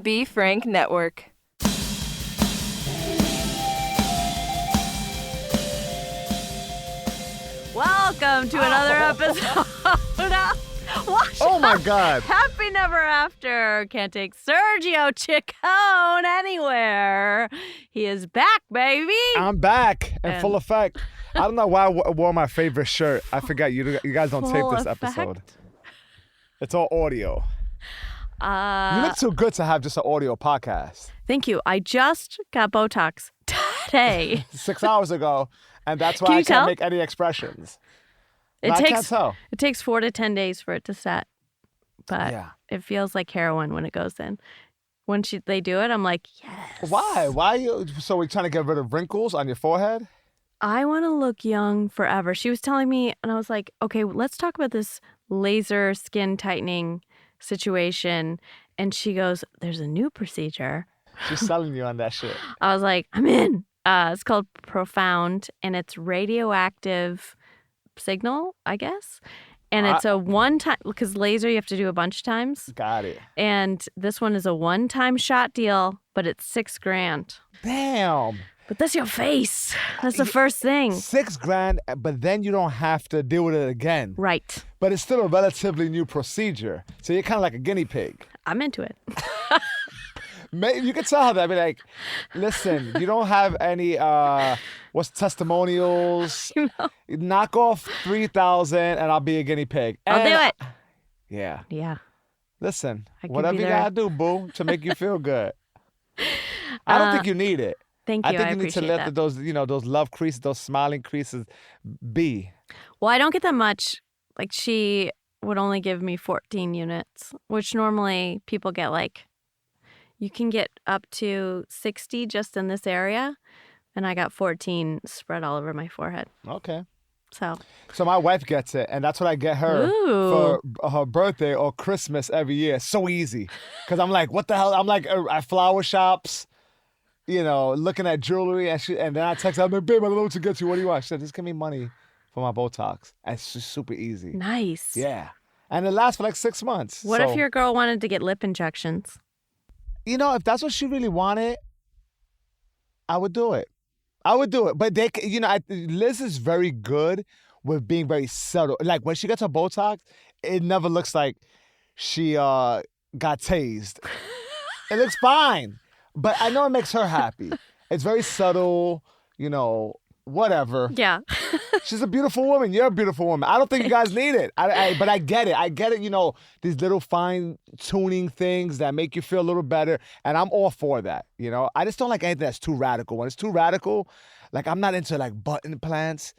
Be Frank Network. Welcome to another episode of Oh my God. Happy Never After. Can't take Sergio Chicon anywhere. He is back, baby. I'm back in full effect. I don't know why I wore my favorite shirt. I forgot. You guys don't tape this episode. It's all audio. You look too good to have just an audio podcast. Thank you. I just got Botox today. 6 hours ago, and that's why I can't make any expressions. I can't tell. It takes 4 to 10 days for it to set, but it feels like heroin when it goes in. When they do it, I'm like, yes. Why? Why are you? So we're trying to get rid of wrinkles on your forehead? I want to look young forever. She was telling me, and I was like, okay, let's talk about this laser skin tightening situation. And she goes, there's a new procedure. She's selling you on that shit. I was like, I'm in. It's called Profound, and it's radioactive signal, I guess. And it's a one-time, because laser you have to do a bunch of times. Got it. And this one is a one-time shot deal, but it's $6,000. Damn. But that's your face. That's the first thing. $6,000, but then you don't have to deal with it again. Right. But it's still a relatively new procedure. So you're kind of like a guinea pig. I'm into it. Maybe you could tell her that. I'd be like, listen, you don't have any, testimonials? Knock off $3,000 and I'll be a guinea pig. I'll do it. Yeah. Yeah. Listen, whatever you gotta do, boo, to make you feel good. I don't think you need it. Thank you. I think you need to let those love creases, those smiling creases be. Well, I don't get that much. Like, she would only give me 14 units, which normally people get you can get up to 60 just in this area. And I got 14 spread all over my forehead. Okay. So my wife gets it, and that's what I get her for her birthday or Christmas every year. So easy. Because I'm like, what the hell? I'm like at flower shops, looking at jewelry, and then I text her, I'm like, babe, I don't know what to get you. What do you want? She said, just give me money for my Botox. And it's just super easy. Nice. Yeah. And it lasts for 6 months. What if your girl wanted to get lip injections? If that's what she really wanted, I would do it. But Liz is very good with being very subtle. Like when she gets her Botox, it never looks like she got tased. It looks fine. But I know it makes her happy. It's very subtle, whatever. Yeah. She's a beautiful woman. You're a beautiful woman. I don't think you guys need it. But I get it. I get it, these little fine-tuning things that make you feel a little better. And I'm all for that, I just don't like anything that's too radical. When it's too radical, I'm not into, butt implants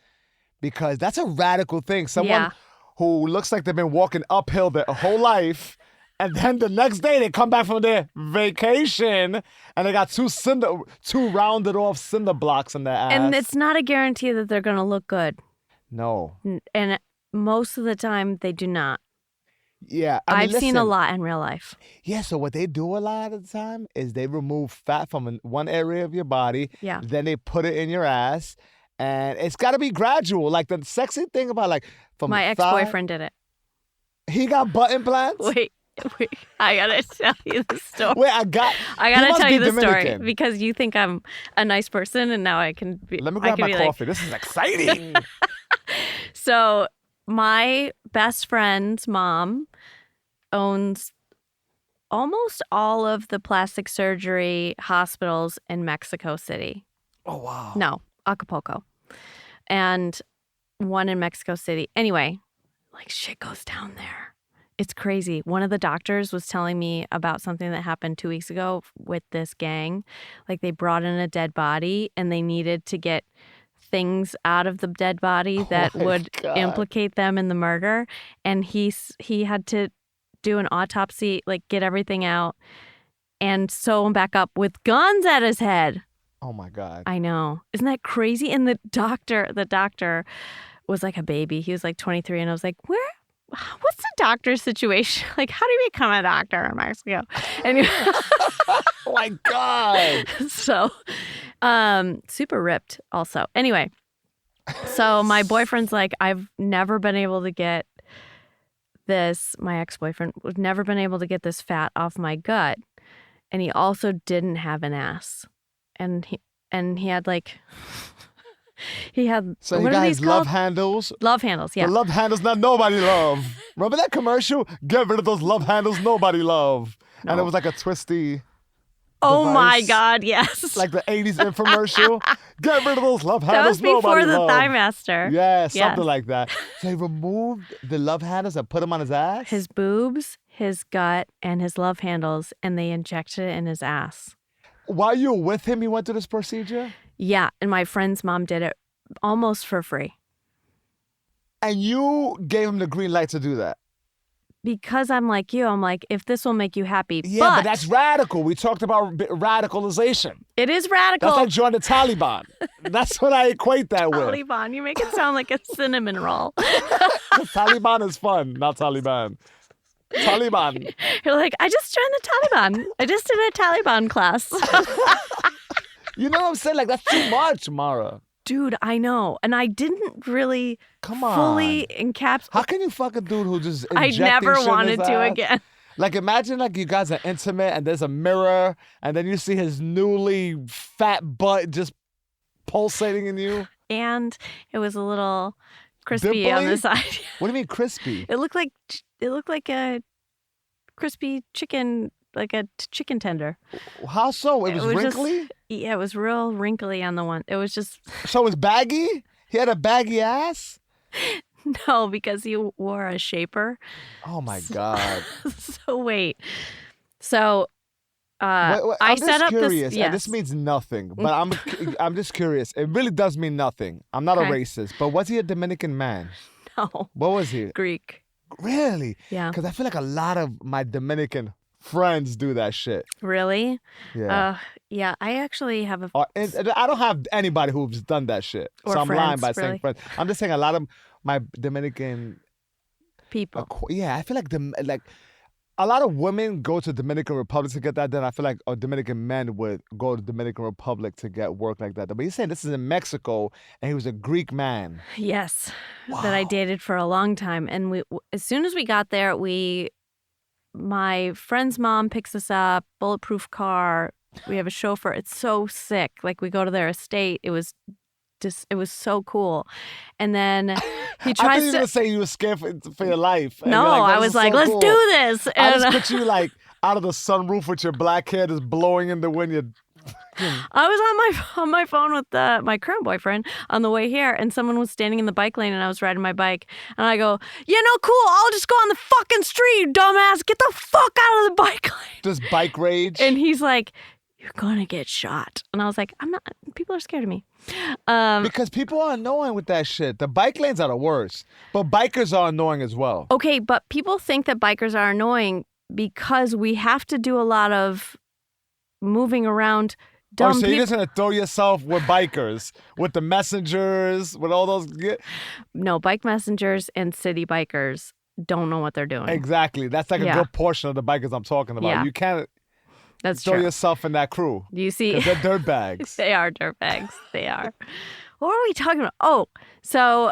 because that's a radical thing. Someone who looks like they've been walking uphill their whole life, and then the next day they come back from their vacation and they got two rounded off cinder blocks in their ass. And it's not a guarantee that they're going to look good. No. And most of the time they do not. Yeah. I've seen a lot in real life. Yeah. So what they do a lot of the time is they remove fat from one area of your body. Yeah. Then they put it in your ass. And it's got to be gradual. Like the sexy thing about from my ex-boyfriend did it. He got butt implants? Wait, I gotta tell you the story. Wait, I gotta tell you the Dominican. story because you think I'm a nice person, and now I can be. Let me grab my coffee. This is exciting. So my best friend's mom owns almost all of the plastic surgery hospitals in Mexico City. Oh wow! No, Acapulco, and one in Mexico City. Anyway, shit goes down there. It's crazy. One of the doctors was telling me about something that happened 2 weeks ago with this gang. They brought in a dead body and they needed to get things out of the dead body that would implicate them in the murder. And he had to do an autopsy, get everything out and sew him back up with guns at his head. Oh my God. I know. Isn't that crazy? And the doctor was like a baby. He was 23 and I was like, what's the doctor's situation? How do you become a doctor in Mexico? Anyway. Oh my God. So, super ripped also. Anyway, so my boyfriend's I've never been able to get my ex-boyfriend, never been able to get this fat off my gut. And he also didn't have an ass. And he had like he had So he what are got these his love called? handles. Love handles, yeah. The love handles that nobody love. Remember that commercial? Get rid of those love handles nobody love. And No. it was like a twisty Oh my device. God, yes. Like the 80s infomercial. Get rid of those love that handles was before nobody the love. Thigh Master. Yeah, something Yes. like that. So he removed the love handles and put them on his ass? His boobs, his gut, and his love handles, and they injected it in his ass. While you were with him, he went through this procedure? Yeah, and my friend's mom did it almost for free. And you gave him the green light to do that? Because I'm like you, I'm like, if this will make you happy. Yeah, but that's radical. We talked about radicalization. It is radical. That's like joining the Taliban. That's what I equate that with. Taliban. You make it sound like a cinnamon roll. Taliban is fun, not Taliban. Taliban. You're like, I just joined the Taliban. I just did a Taliban class. You know what I'm saying? Like, that's too much, Mara. Dude, I know. And I didn't really Come on. fully encapsulate. How can you fuck a dude who just I injecting never shit in wanted his to ass? again. Like, imagine like you guys are intimate and there's a mirror and then you see his newly fat butt just pulsating in you. And it was a little crispy on the Dimply? side. What do you mean crispy? It looked like a crispy chicken, like a chicken tender. How so? It was wrinkly? Yeah, it was real wrinkly on the one. It was just So it was baggy? He had a baggy ass? no, because he wore a shaper. Oh my God. So wait. So Wait, I I'm set just up curious, this. Yes. and this means nothing, but I'm just curious. It really does mean nothing. I'm not a Okay. racist, but was he a Dominican man? No, What was he? Greek. Really? Yeah. Because I feel like a lot of my Dominican friends do that shit. Really? Yeah. Yeah. I actually have a. And I don't have anybody who's done that shit. Or So I'm lying friends, by saying really. friends. I'm just saying a lot of my Dominican. People. Yeah, I feel like a lot of women go to Dominican Republic to get that done. I feel like Dominican men would go to Dominican Republic to get work like that. But he's saying this is in Mexico, and he was a Greek man. Yes, that I dated for a long time, and we as soon as we got there, my friend's mom picks us up, bulletproof car. We have a chauffeur. It's so sick. Like we go to their estate. It was so cool. And then he I tries thought you were to. gonna say you were scared for your life. And No, you're I "This was is like, so let's cool." do this. I And just put you like out of the sunroof with your black hair just blowing in the wind. I was on my phone with my current boyfriend on the way here, and someone was standing in the bike lane, and I was riding my bike, and I go, "Yeah, no, cool. I'll just go on the fucking street, you dumbass. Get the fuck out of the bike lane." Just bike rage. And he's like, "You're gonna get shot." And I was like, "I'm not. People are scared of me." Because people are annoying with that shit. The bike lanes are the worst, but bikers are annoying as well. Okay, but people think that bikers are annoying because we have to do a lot of moving around. Dumb So people. you're just gonna throw yourself with bikers, with the messengers, with all those. No, bike messengers and city bikers don't know what they're doing. Exactly. That's like a Yeah. good portion of the bikers I'm talking about. Yeah. You can't That's throw true. yourself in that crew. You see, 'Cause they're dirtbags. they are dirtbags. They are. What are we talking about? Oh, so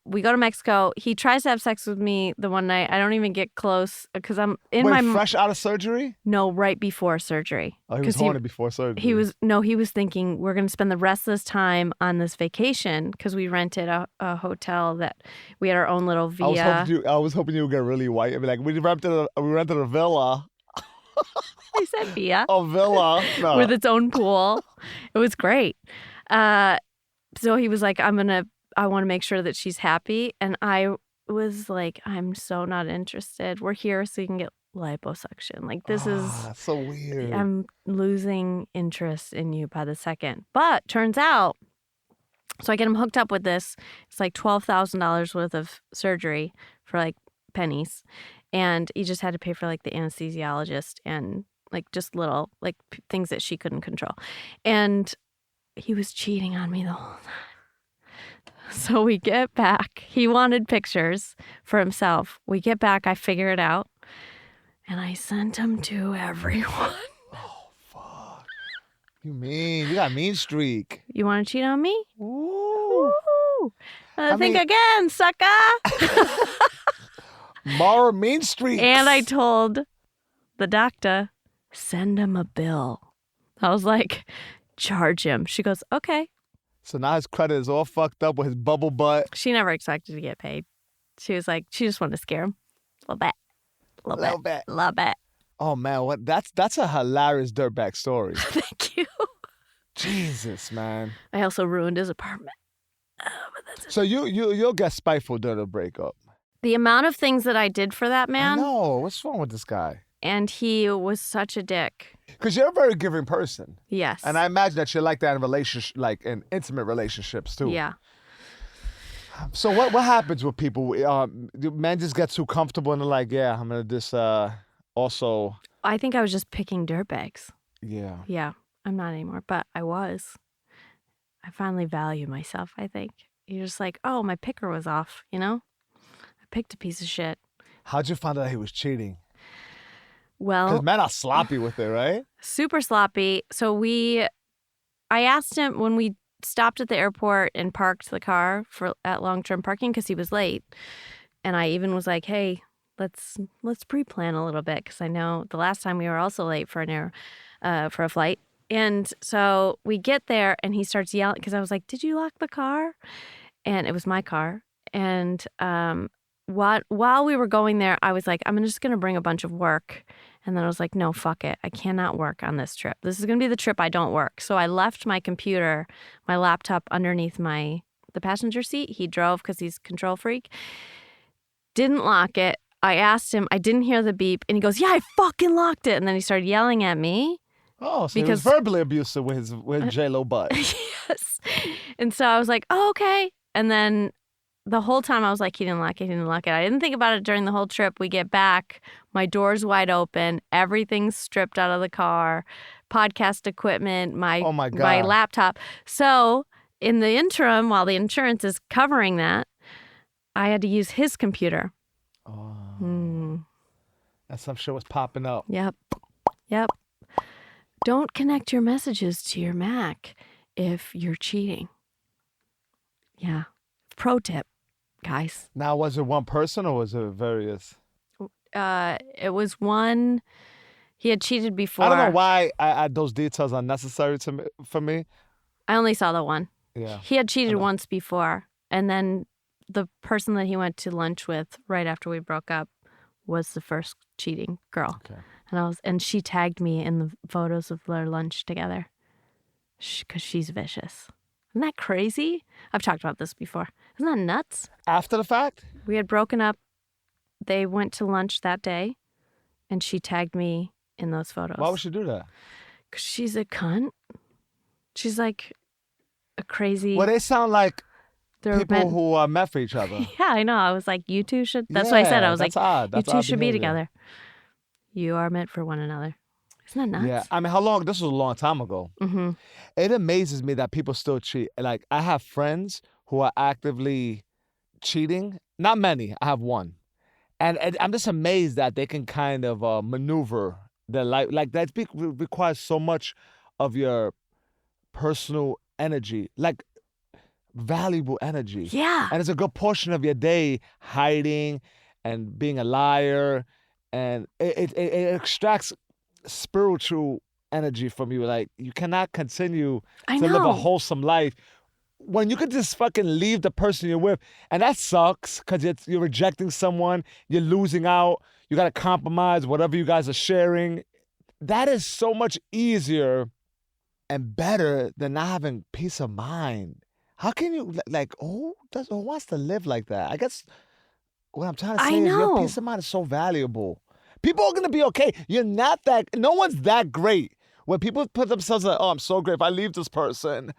we go to Mexico. He tries to have sex with me the one night. I don't even get close because I'm in Wait, my fresh out of surgery? no, right before surgery. Oh, he was 'Cause horny before surgery. He was thinking we're going to spend the rest of this time on this vacation because we rented a hotel that we had our own little villa. I was hoping you would get really white and be like, we rented a villa. I said villa. A villa. No. With its own pool. It was great. So he was like, I want to make sure that she's happy. And I was like, I'm so not interested. We're here so you can get liposuction. Like this is, That's so weird. I'm losing interest in you by the second. But turns out, so I get him hooked up with this. It's like $12,000 worth of surgery for like pennies. And he just had to pay for like the anesthesiologist and like just little like things that she couldn't control. And he was cheating on me the whole time. So we get back. He wanted pictures for himself. We get back. I figure it out. And I sent them to everyone. Oh, fuck. You mean? You got a mean streak. You want to cheat on me? Ooh. Woo! Think mean- again, sucker. Mara mean streaks. And I told the doctor send him a bill. I was like, charge him. She goes, okay. So now his credit is all fucked up with his bubble butt. She never expected to get paid. She was like, she just wanted to scare him. A little bit. Oh man, what? That's a hilarious dirtbag story. Thank you. Jesus, man. I also ruined his apartment. But that's So you'll get spiteful during a breakup. the amount of things that I did for that man, No, what's wrong with this guy? and he was such a dick. Because you're a very giving person, Yes. and I imagine that you're like that in relationship, like in intimate relationships too. Yeah. So what happens with people? Do men just get too comfortable and they're like, yeah, I'm gonna just also. I think I was just picking dirtbags. Yeah. Yeah. I'm not anymore, but I was. I finally value myself, I think. You're just like, oh, my picker was off, you know? I picked a piece of shit. How'd you find out he was cheating? Well, Because men are sloppy with it, right? super sloppy. So I asked him when we stopped at the airport and parked the car at long-term parking because he was late. And I even was like, hey, let's pre-plan a little bit because I know the last time we were also late for a flight. And so we get there and he starts yelling because I was like, did you lock the car? And it was my car. And while we were going there, I was like, I'm just going to bring a bunch of work. And then I was like, no, fuck it. I cannot work on this trip. This is going to be the trip I don't work. So I left my computer, my laptop underneath the passenger seat. He drove because he's a control freak. Didn't lock it. I asked him, I didn't hear the beep. And he goes, yeah, I fucking locked it. And then he started yelling at me. Oh, so he was verbally abusive with his J-Lo butt. Yes. And so I was like, oh, okay. And then the whole time I was like, he didn't lock it. I didn't think about it during the whole trip. We get back, my door's wide open, everything's stripped out of the car, podcast equipment, my laptop. So in the interim, while the insurance is covering that, I had to use his computer. Oh. And some shit was popping up. Yep. Don't connect your messages to your Mac if you're cheating. Yeah. Pro tip, guys. Now, was it one person or was it various? It was one. He had cheated before. I don't know why those details are necessary for me. I only saw the one. Yeah. He had cheated once before. And then the person that he went to lunch with right after we broke up was the first cheating girl. Okay. And she tagged me in the photos of their lunch together because she's vicious. Isn't that crazy? I've talked about this before. Isn't that nuts? After the fact? We had broken up. They went to lunch that day, and she tagged me in those photos. Why would she do that? Because she's a cunt. She's like a crazy... Well, they sound like people who are met for each other. Yeah, I know. I was like, you two should... That's what I said. I was like, odd. You two should be together. You are meant for one another. Isn't that nuts? Yeah. I mean, how long? This was a long time ago. Mm-hmm. It amazes me that people still cheat. Like, I have friends who are actively cheating. Not many. I have one. And I'm just amazed that they can kind of maneuver their life. Like, that requires so much of your personal energy. Like, valuable energy. Yeah. And it's a good portion of your day hiding and being a liar. And it extracts spiritual energy from you. Like, you cannot continue to live a wholesome life when you could just fucking leave the person you're with. And that sucks because you're rejecting someone. You're losing out. You got to compromise whatever you guys are sharing. That is so much easier and better than not having peace of mind. How can you, like, who wants to live like that? I guess what I'm trying to say is your peace of mind is so valuable. People are going to be okay. You're not that, no one's that great. When people put themselves like, oh, I'm so great if I leave this person,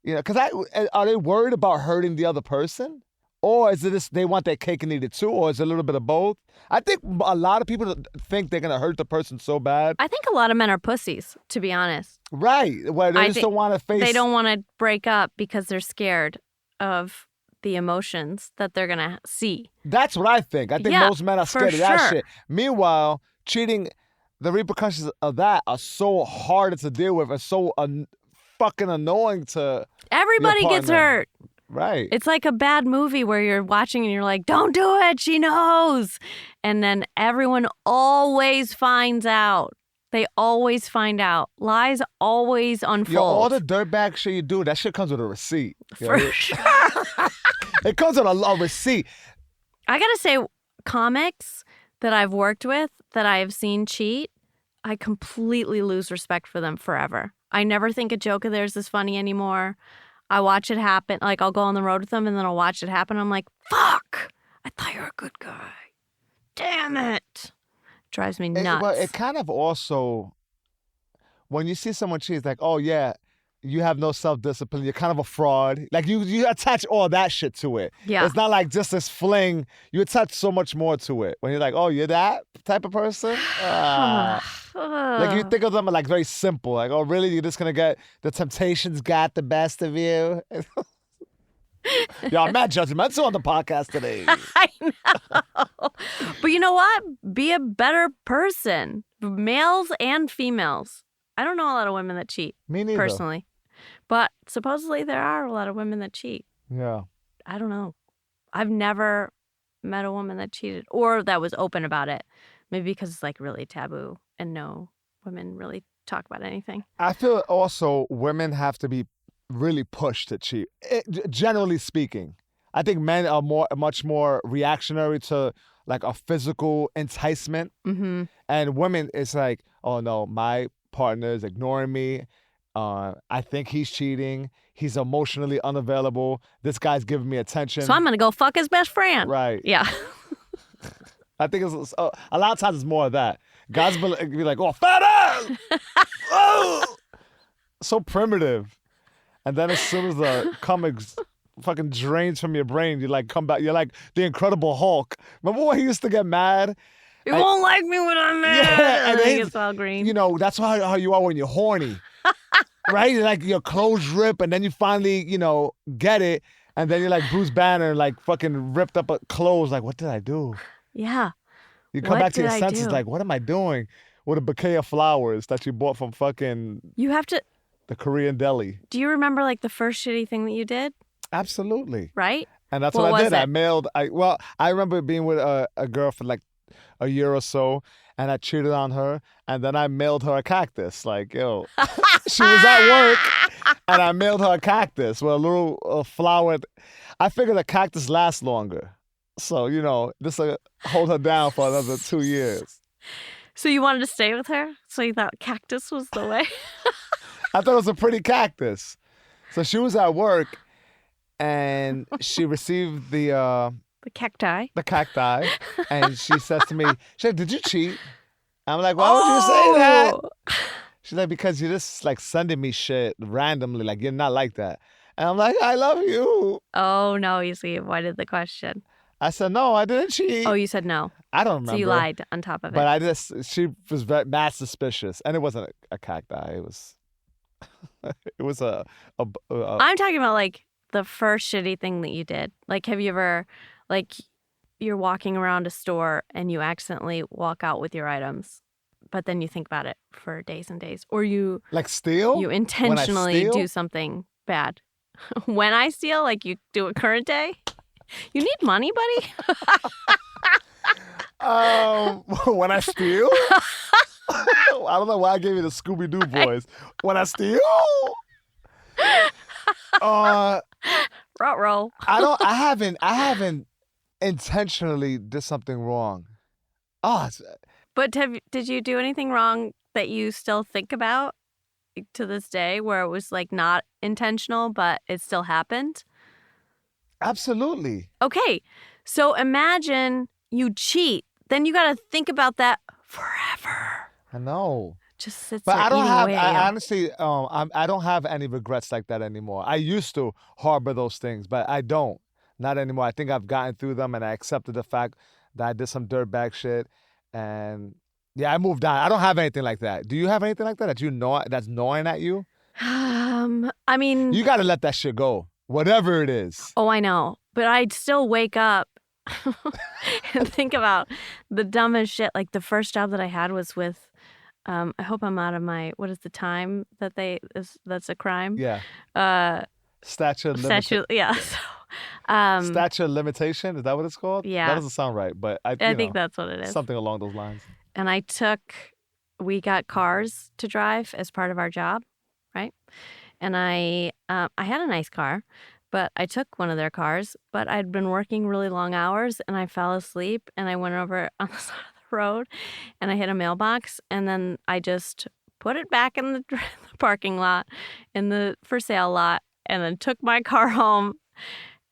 you know, because are they worried about hurting the other person? Or is it this, they want their cake and eat it too? Or is it a little bit of both? I think a lot of people think they're going to hurt the person so bad. I think a lot of men are pussies, to be honest. Right. Where they just don't want to face. They don't want to break up because they're scared of the emotions that they're going to see. That's what I think. I think most men are scared of that shit. Meanwhile, cheating, the repercussions of that are so hard to deal with and so fucking annoying to everybody gets hurt. Right. It's like a bad movie where you're watching and you're like, don't do it, she knows. And then everyone always finds out. They always find out. Lies always unfold. Yo, all the dirtbag shit you do, that shit comes with a receipt. For sure. It comes with a receipt. I gotta say, comics that I've worked with that I have seen cheat, I completely lose respect for them forever. I never think a joke of theirs is funny anymore. I watch it happen. Like, I'll go on the road with them and then I'll watch it happen. I'm like, fuck, I thought you were a good guy. Damn it. Drives me nuts. But it kind of also, when you see someone cheat, it's like, oh yeah, you have no self-discipline. You're kind of a fraud. Like you attach all that shit to it. Yeah. It's not like just this fling. You attach so much more to it. When you're like, oh, you're that type of person? Like you think of them like very simple. Like, oh, really? You're just going to get the temptations got the best of you? Yo, I'm not judgmental on the podcast today. I know. But you know what? Be a better person. Males and females. I don't know a lot of women that cheat. Me neither. Personally. But supposedly there are a lot of women that cheat. Yeah. I don't know. I've never met a woman that cheated or that was open about it. Maybe because it's like really taboo and no women really talk about anything. I feel also women have to be really pushed to cheat. Generally speaking, I think men are much more reactionary to like a physical enticement. Mm-hmm. And women, it's like, oh no, my partner is ignoring me. I think he's cheating. He's emotionally unavailable. This guy's giving me attention. So I'm going to go fuck his best friend. Right. Yeah. I think it's a lot of times it's more of that. Guys be like, oh, fat ass! Oh! So primitive. And then as soon as the comics fucking drains from your brain, you like come back. You're like the Incredible Hulk. Remember when he used to get mad? You won't like me when I'm mad. Yeah, and then he gets all green. You know, that's how you are when you're horny. Right? Like your clothes rip and then you finally, get it. And then you're like Bruce Banner, like fucking ripped up clothes. Like, what did I do? Yeah. You come back to your senses like, what am I doing with a bouquet of flowers that you bought from fucking You have to the Korean deli? Do you remember like the first shitty thing that you did? Absolutely. Right? And that's what I did. I remember being with a girl for like a year or so, and I cheated on her, and then I mailed her a cactus. Like, yo, she was at work, and I mailed her a cactus with a little flower. I figured a cactus lasts longer. So, this will hold her down for another 2 years. So you wanted to stay with her? So you thought cactus was the way? I thought it was a pretty cactus. So she was at work, and she received the cacti. The cacti. And she says to me, she's like, did you cheat? I'm like, why would you say that? She's like, because you're just like sending me shit randomly. Like, you're not like that. And I'm like, I love you. Oh, no, you see, avoided the question. I said, no, I didn't cheat. Oh, you said no. I don't remember. So you lied on top of it. But she was very mad suspicious. And it wasn't a cacti. It was, I'm talking about like the first shitty thing that you did. Like, have you ever, like, you're walking around a store and you accidentally walk out with your items, but then you think about it for days and days. Or you... Like steal? You intentionally do something bad. When I steal, like you do a current day? You need money, buddy? When I steal? I don't know why I gave you the Scooby-Doo voice. When I steal? Ruh-roh. I haven't intentionally did something wrong. But did you do anything wrong that you still think about to this day where it was like not intentional, but it still happened? Absolutely. Okay. So imagine you cheat. Then you got to think about that forever. I know. Just sits but there I don't eating have. away I honestly, I don't have any regrets like that anymore. I used to harbor those things, but I don't. Not anymore. I think I've gotten through them, and I accepted the fact that I did some dirtbag shit, and yeah, I moved on. I don't have anything like that. Do you have anything like that that's gnawing at you? I mean, you got to let that shit go, whatever it is. Oh, I know, but I'd still wake up and think about the dumbest shit. Like the first job that I had was with. I hope I'm out of my. What is the time that that's a crime? Yeah. Statute. Yeah. So, statute limitation. Is that what it's called? Yeah. That doesn't sound right, but I think that's what it is. Something along those lines. And I took we got cars to drive as part of our job, right? And I had a nice car, but I took one of their cars, but I'd been working really long hours and I fell asleep and I went over on the side of the road and I hit a mailbox and then I just put it back in the parking lot, in the for sale lot, and then took my car home.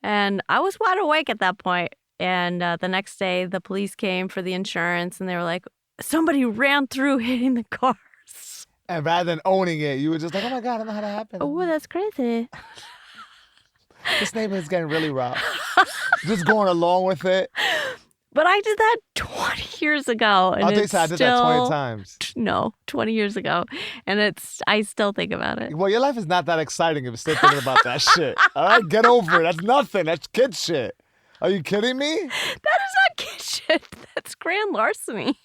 And I was wide awake at that point. And the next day, the police came for the insurance and they were like, somebody ran through hitting the cars. And rather than owning it, you were just like, oh my God, I don't know how that happened. Oh, that's crazy. This neighborhood's getting really rough. Just going along with it. But I did that 20 years ago. And I did that 20 times. No, 20 years ago. And I still think about it. Well, your life is not that exciting if you're still thinking about that shit. All right, get over it. That's nothing. That's kid shit. Are you kidding me? That is not kid shit. That's grand larceny.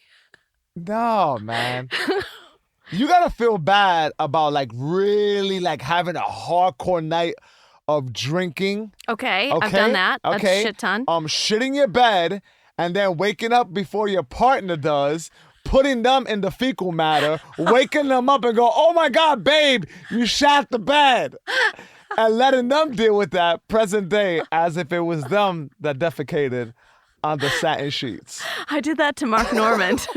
No, man. You gotta feel bad about like really like having a hardcore night of drinking. Okay, I've done that. That's a shit ton. Shitting your bed and then waking up before your partner does, putting them in the fecal matter, waking them up and go, oh my God, babe, you shat the bed. And letting them deal with that present day as if it was them that defecated on the satin sheets. I did that to Mark Normand.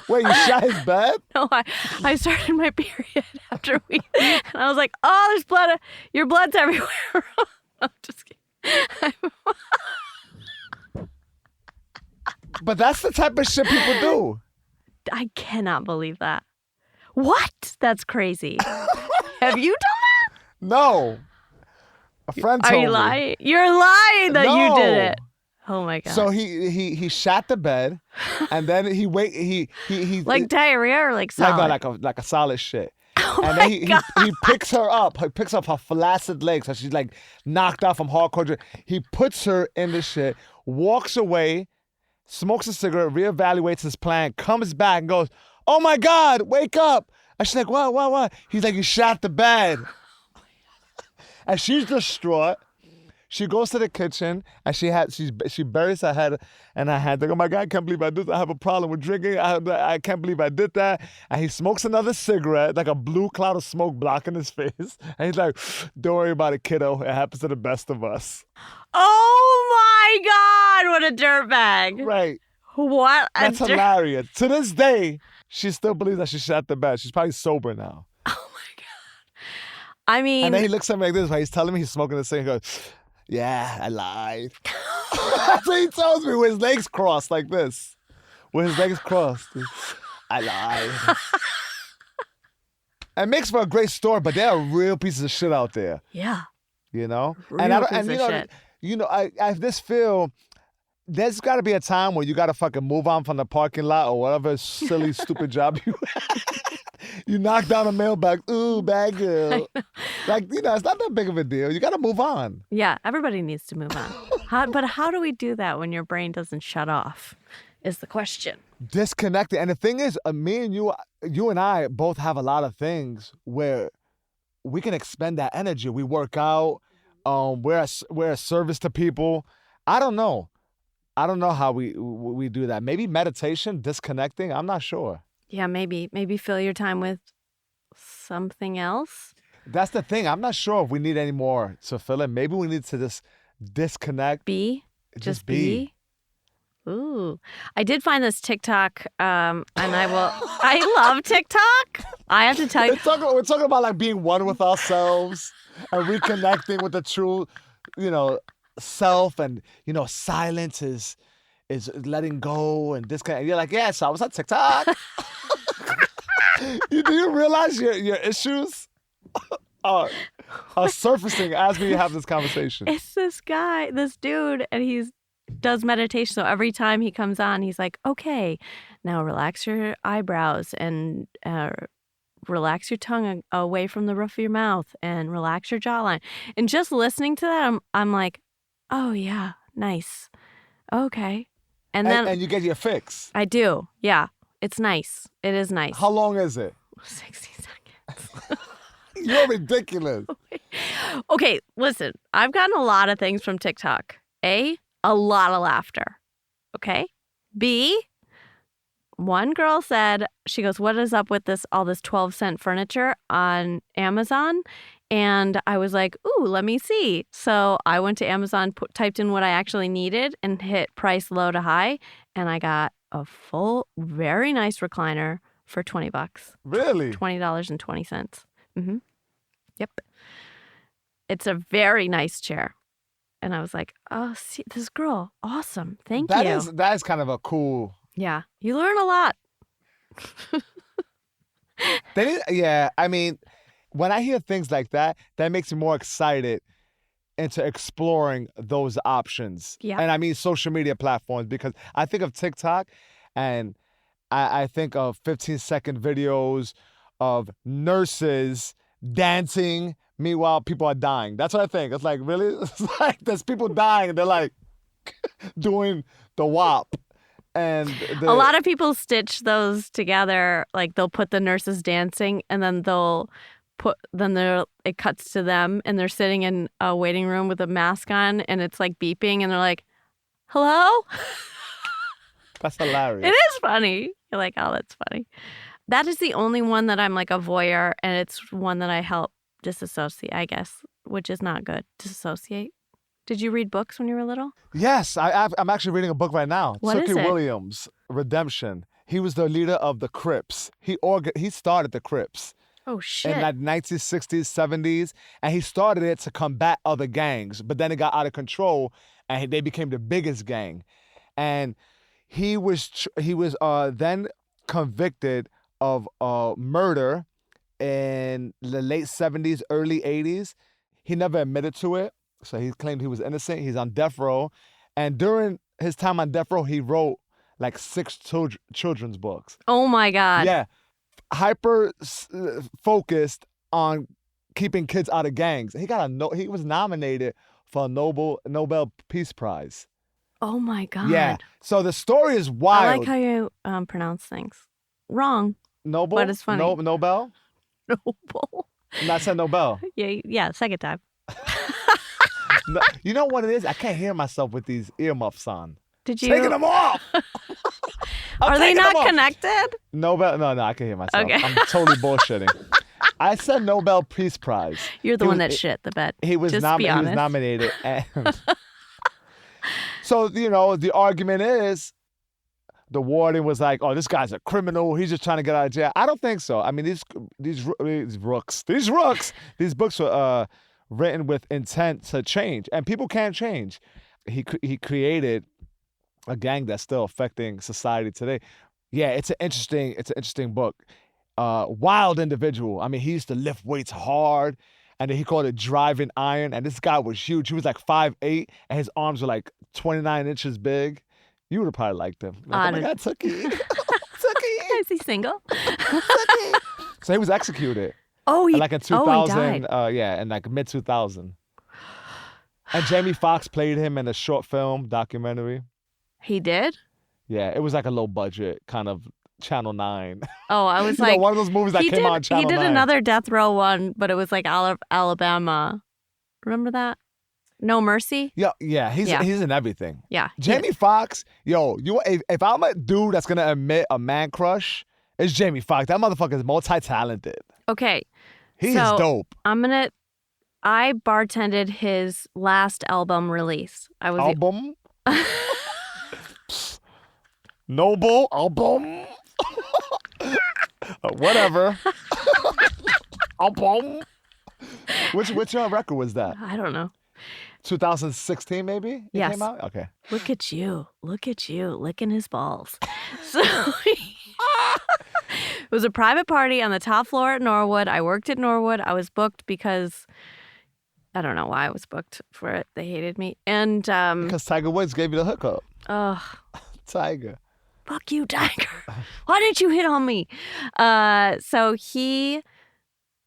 Wait, you shot his bed? No, I started my period after we, and I was like, oh, there's blood. Your blood's everywhere. I'm just kidding. But that's the type of shit people do. I cannot believe that. What? That's crazy. Have you done that? No. A friend told me. Are you lying? You're lying that you did it. Oh my God. So he shot the bed, and then he like diarrhea or like solid? Like a solid shit. Oh and my then God. he picks her up. He picks up her flaccid legs, so she's like knocked out from hardcore drink. He puts her in the shit, walks away, smokes a cigarette, reevaluates his plan, comes back and goes, "Oh my God, wake up!" And she's like, "What?" He's like, "You shot the bed." And she's distraught. She goes to the kitchen and she buries her head in her hand. Like, oh my God, I can't believe I did that. I have a problem with drinking. I can't believe I did that. And he smokes another cigarette, like a blue cloud of smoke blocking his face. And he's like, don't worry about it, kiddo. It happens to the best of us. Oh my God, what a dirtbag. Right. What a That's hilarious. To this day, she still believes that she shot the bed. She's probably sober now. Oh my God. I mean. And then he looks at me like this while he's telling me he's smoking the cigarette. He goes, yeah, I lied. That's what he tells me with his legs crossed like this. With his legs crossed. I lied. It makes for a great story, but there are real pieces of shit out there. Yeah. You know? Real pieces of shit. I just feel there's got to be a time where you got to fucking move on from the parking lot or whatever silly, stupid job you had. You knock down a mailbox. Ooh, bad girl. Like, it's not that big of a deal. You got to move on. Yeah, everybody needs to move on. But how do we do that when your brain doesn't shut off is the question. Disconnected. And the thing is, me and you and I both have a lot of things where we can expend that energy. We work out. We're a service to people. I don't know how we do that. Maybe meditation, disconnecting. I'm not sure. Yeah, maybe fill your time with something else. That's the thing. I'm not sure if we need any more to fill in. Maybe we need to just disconnect. Just be. Ooh, I did find this TikTok, and I love TikTok. I have to tell you. We're talking about like being one with ourselves and reconnecting with the true, self, and silence is letting go and disconnect. And you're like, yeah, so I was on TikTok. Do you realize your issues are surfacing as we have this conversation? It's this dude, and he does meditation. So every time he comes on, he's like, okay, now relax your eyebrows and relax your tongue away from the roof of your mouth and relax your jawline. And just listening to that, I'm like, oh yeah, nice. Okay. And then and you get your fix. I do. Yeah. It's nice. It is nice. How long is it? 60 seconds. You're ridiculous. Okay, listen. I've gotten a lot of things from TikTok. A lot of laughter. Okay? B, One girl said, she goes, what is up with all this 12-cent furniture on Amazon? And I was like, ooh, let me see. So I went to Amazon, typed in what I actually needed and hit price low to high. And I got a full, very nice recliner for $20. Really? $20.20. Mm-hmm. Yep. It's a very nice chair. And I was like, oh, see, this girl, awesome. Thank you. That is kind of a cool... Yeah. You learn a lot. Yeah, I mean, when I hear things like that, that makes me more excited into exploring those options. Yeah. And I mean social media platforms, because I think of TikTok and I think of 15-second videos of nurses dancing. Meanwhile, people are dying. That's what I think. It's like, really? It's like there's people dying and they're like doing the WAP. And a lot of people stitch those together. Like they'll put the nurses dancing and then it cuts to them and they're sitting in a waiting room with a mask on and it's like beeping and they're like, hello? That's hilarious. It is funny. You're like, oh, that's funny. That is the only one that I'm like a voyeur, and it's one that I help disassociate, I guess, which is not good. Disassociate. Did you read books when you were little? Yes, I'm actually reading a book right now. What is it? Williams, Redemption. He was the leader of the Crips. He started the Crips. Oh, shit. In the 1960s, 70s, and he started it to combat other gangs, but then it got out of control, and they became the biggest gang. And he was then convicted of murder in the late 70s, early 80s. He never admitted to it, so he claimed he was innocent. He's on death row, and during his time on death row, he wrote like 6 children's books. Oh my God. Yeah. Hyper focused on keeping kids out of gangs. He was nominated for a Nobel Peace Prize. Oh my God. Yeah. So the story is wild. I like how you pronounce things. Wrong. Nobel? But it's funny. Nobel? Noble. I said Nobel. Yeah, second time. No, you know what it is? I can't hear myself with these earmuffs on. Did you? Taking them off. Are they not connected? Nobel? No, I can hear myself. Okay. I'm totally bullshitting. I said Nobel Peace Prize. You're the one that shit the bed. He was nominated. And so, the argument is the warden was like, oh, this guy's a criminal. He's just trying to get out of jail. I don't think so. I mean, these rooks, these books were written with intent to change, and people can't change. He created a gang that's still affecting society today. Yeah, it's an interesting book. Wild individual. I mean, he used to lift weights hard, and then he called it driving iron. And this guy was huge. He was like 5'8", and his arms were like 29 inches big. You would have probably liked him. Like, oh my God, Tookie. Tookie. Is he single? Tookie. So he was executed. Oh, like in 2000. He died. In like mid 2000. And Jamie Foxx played him in a short film documentary. He did? Yeah, it was like a low budget kind of Channel 9. Oh, I was like, one of those movies that came on Channel 9. He did another Death Row one, but it was like Alabama. Remember that? No Mercy? Yeah, he's in everything. Yeah. Jamie Foxx, if I'm a dude that's gonna admit a man crush, it's Jamie Foxx. That motherfucker is multi-talented. Okay. He is dope. I bartended his last album release. Album? Noble album? Whatever. Album? Which record was that? I don't know. 2016 maybe? Yes. Came out? Okay. Look at you licking his balls. So it was a private party on the top floor at Norwood. I worked at Norwood. I was booked because I don't know why I was booked for it. They hated me. And because Tiger Woods gave you the hookup. Ugh. Tiger. Fuck you, Tiger. Why didn't you hit on me? So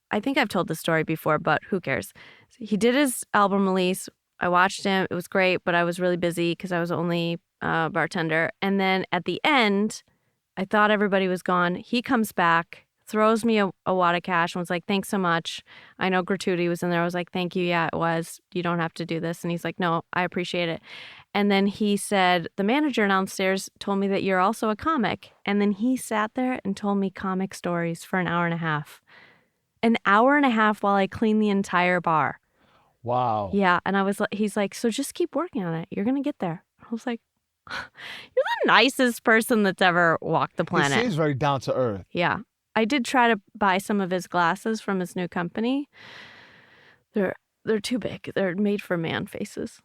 I think I've told this story before, but who cares? He did his album release. I watched him. It was great, but I was really busy because I was only bartender. And then at the end, I thought everybody was gone. He comes back throws me a wad of cash and was like, thanks so much. I know gratuity was in there. I was like, thank you. Yeah, it was. You don't have to do this. And he's like, no, I appreciate it. And then he said, the manager downstairs told me that you're also a comic. And then he sat there and told me comic stories for an hour and a half. An hour and a half while I cleaned the entire bar. Wow. Yeah. And he's like, so just keep working on it. You're going to get there. I was like, you're the nicest person that's ever walked the planet. He seems very down to earth. Yeah. I did try to buy some of his glasses from his new company. They're too big. They're made for man faces.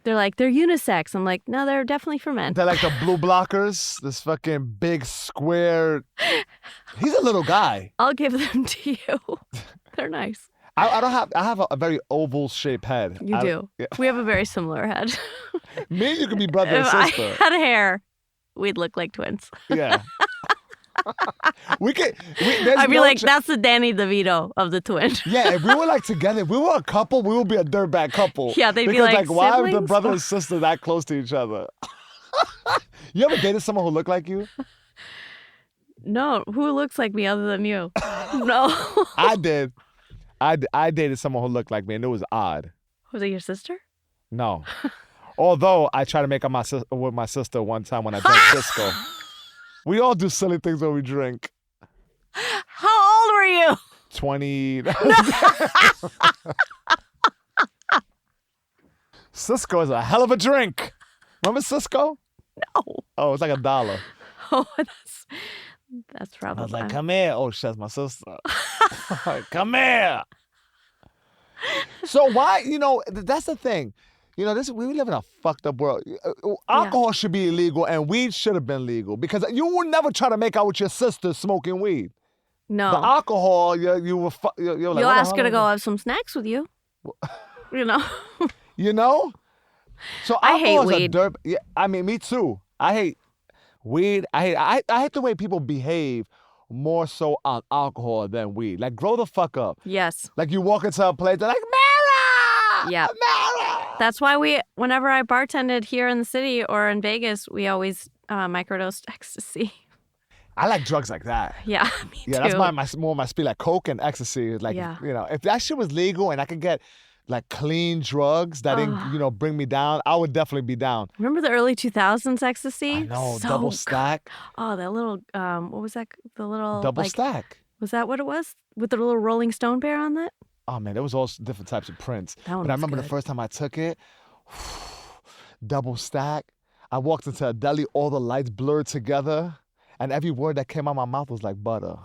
They're unisex. I'm like, no, they're definitely for men. They're like the blue blockers. This fucking big square. He's a little guy. I'll give them to you. They're nice. I have a very oval shaped head. You do. Yeah. We have a very similar head. Me and you could be brother and sister. If I had hair, we'd look like twins. Yeah. I'd be like, that's the Danny DeVito of the twin. Yeah, if we were like together, if we were a couple, we would be a dirtbag couple. Yeah, they'd be like why are the siblings? brother and sister that close to each other? You ever dated someone who looked like you? No, who looks like me other than you? No. I did. I dated someone who looked like me, and it was odd. Was it your sister? No. Although I tried to make up with my sister one time when I drank Cisco. We all do silly things when we drink. How old were you? 20. Cisco is a hell of a drink. Remember Cisco? No. Oh, it's like $1. Oh, that's probably. I was like, come here. Oh, that's my sister. Come here. So why, that's the thing. We live in a fucked up world. Alcohol should be illegal and weed should have been legal because you would never try to make out with your sister smoking weed. No. The alcohol, you'll ask her to go have some snacks with you. You know? So I hate weed. Yeah, I mean, me too. I hate weed. I hate the way people behave more so on alcohol than weed. Like, grow the fuck up. Yes. Like, you walk into a place, they're like, Mara! Yeah. Mara! That's why whenever I bartended here in the city or in Vegas, we always microdosed ecstasy. I like drugs like that. Yeah, me too. Yeah, that's more my speed. Like coke and ecstasy. Like, if that shit was legal and I could get like clean drugs that didn't, bring me down, I would definitely be down. Remember the early 2000s ecstasy? I know, double stack. Oh, that little, what was that? The little double stack. Was that what it was? With the little Rolling Stone bear on that? Oh man, there was all different types of prints. But I remember the first time I took it, double stack. I walked into a deli, all the lights blurred together, and every word that came out my mouth was like butter.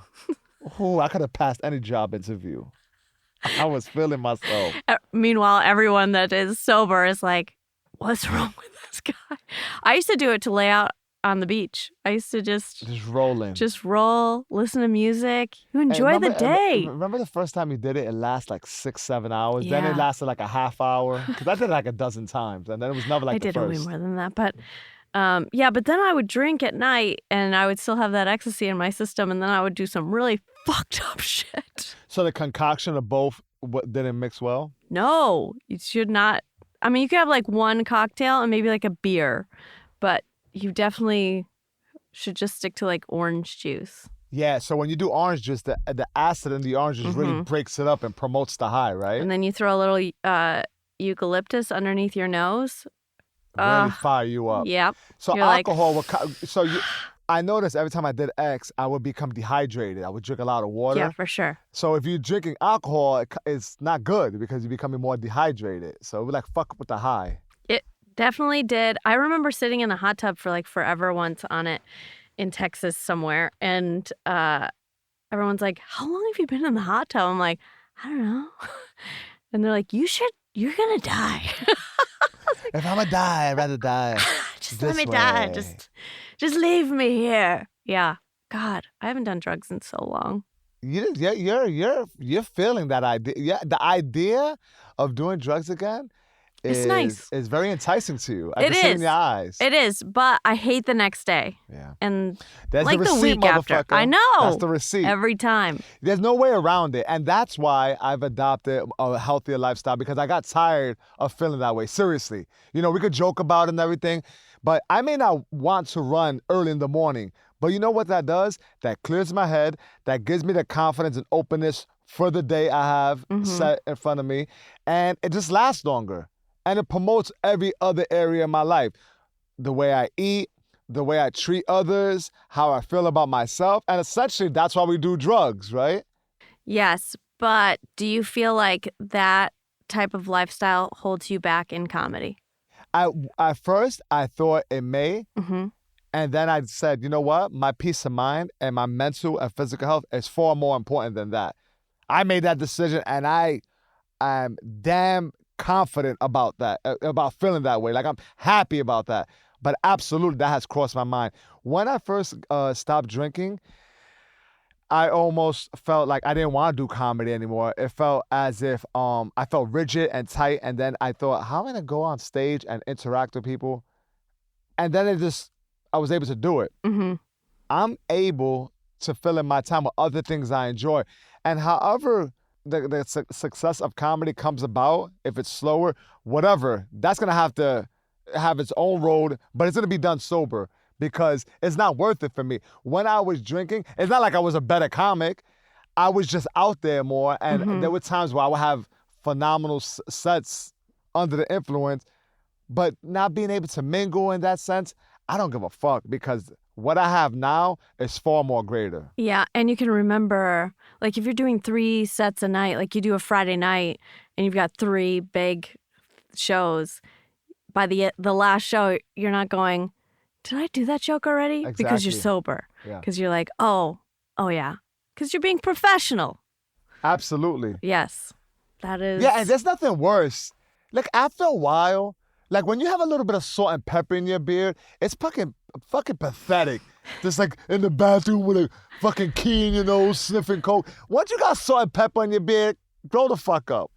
I could have passed any job interview. I was feeling myself. Meanwhile, everyone that is sober is like, what's wrong with this guy? I used to do it to lay out on the beach. I used to just rolling. Just roll, listen to music. You enjoy the day. Remember the first time you did it? It lasted like 6-7 hours. Yeah. Then it lasted like a half hour. Because I did it like a dozen times. And then it was never like the first. I did it way more than that. But but then I would drink at night and I would still have that ecstasy in my system. And then I would do some really fucked up shit. So the concoction of both didn't mix well? No, you should not. I mean, you could have like one cocktail and maybe like a beer. But you definitely should just stick to like orange juice. Yeah, so when you do orange juice, the acid in the orange juice really breaks it up and promotes the high, right? And then you throw a little eucalyptus underneath your nose. Really fire you up. Yep. So alcohol I noticed every time I did X, I would become dehydrated. I would drink a lot of water. Yeah, for sure. So if you're drinking alcohol, it's not good because you're becoming more dehydrated. So it would like fuck up with the high. Definitely did. I remember sitting in the hot tub for like forever once on it in Texas somewhere. And everyone's like, how long have you been in the hot tub? I'm like, I don't know. And they're like, you're going to die. If I'm going to die, I'd rather die. Just let me die. Just leave me here. Yeah. God, I haven't done drugs in so long. You're feeling that idea. Yeah, the idea of doing drugs again. It's nice. It's very enticing to you. I can see it in your eyes. It is, but I hate the next day. Yeah. And there's like the receipt, week after. I know. That's the receipt. Every time. There's no way around it. And that's why I've adopted a healthier lifestyle because I got tired of feeling that way. Seriously. We could joke about it and everything, but I may not want to run early in the morning, But you know what that does? That clears my head. That gives me the confidence and openness for the day I have set in front of me. And it just lasts longer. And it promotes every other area of my life. The way I eat, the way I treat others, how I feel about myself. And essentially, that's why we do drugs, right? Yes, but do you feel like that type of lifestyle holds you back in comedy? At first, I thought it may. Mm-hmm. And then I said, you know what? My peace of mind and my mental and physical health is far more important than that. I made that decision, and I am damn confident about that, about feeling that way. Like, I'm happy about that. But absolutely, that has crossed my mind. When I first stopped drinking, I almost felt like I didn't want to do comedy anymore. It felt as if I felt rigid and tight. And then I thought, how am I going to go on stage and interact with people? And then I was able to do it. Mm-hmm. I'm able to fill in my time with other things I enjoy. And however the success of comedy comes about, if it's slower, whatever, that's going to have to have its own road, but it's going to be done sober because it's not worth it for me. When I was drinking, it's not like I was a better comic. I was just out there more, and there were times where I would have phenomenal sets under the influence, but not being able to mingle in that sense, I don't give a fuck because what I have now is far more greater. Yeah, and you can remember, like if you're doing 3 sets a night, like you do a Friday night and you've got 3 big shows, by the last show, you're not going, did I do that joke already? Exactly. Because you're sober. Yeah. Because you're like, oh yeah. Because you're being professional. Absolutely. Yes. That is. Yeah, and there's nothing worse. Like, after a while, like when you have a little bit of salt and pepper in your beard, it's fucking pathetic. Just like in the bathroom with a fucking key in your nose, sniffing coke. Once you got salt and pepper in your beard, grow the fuck up.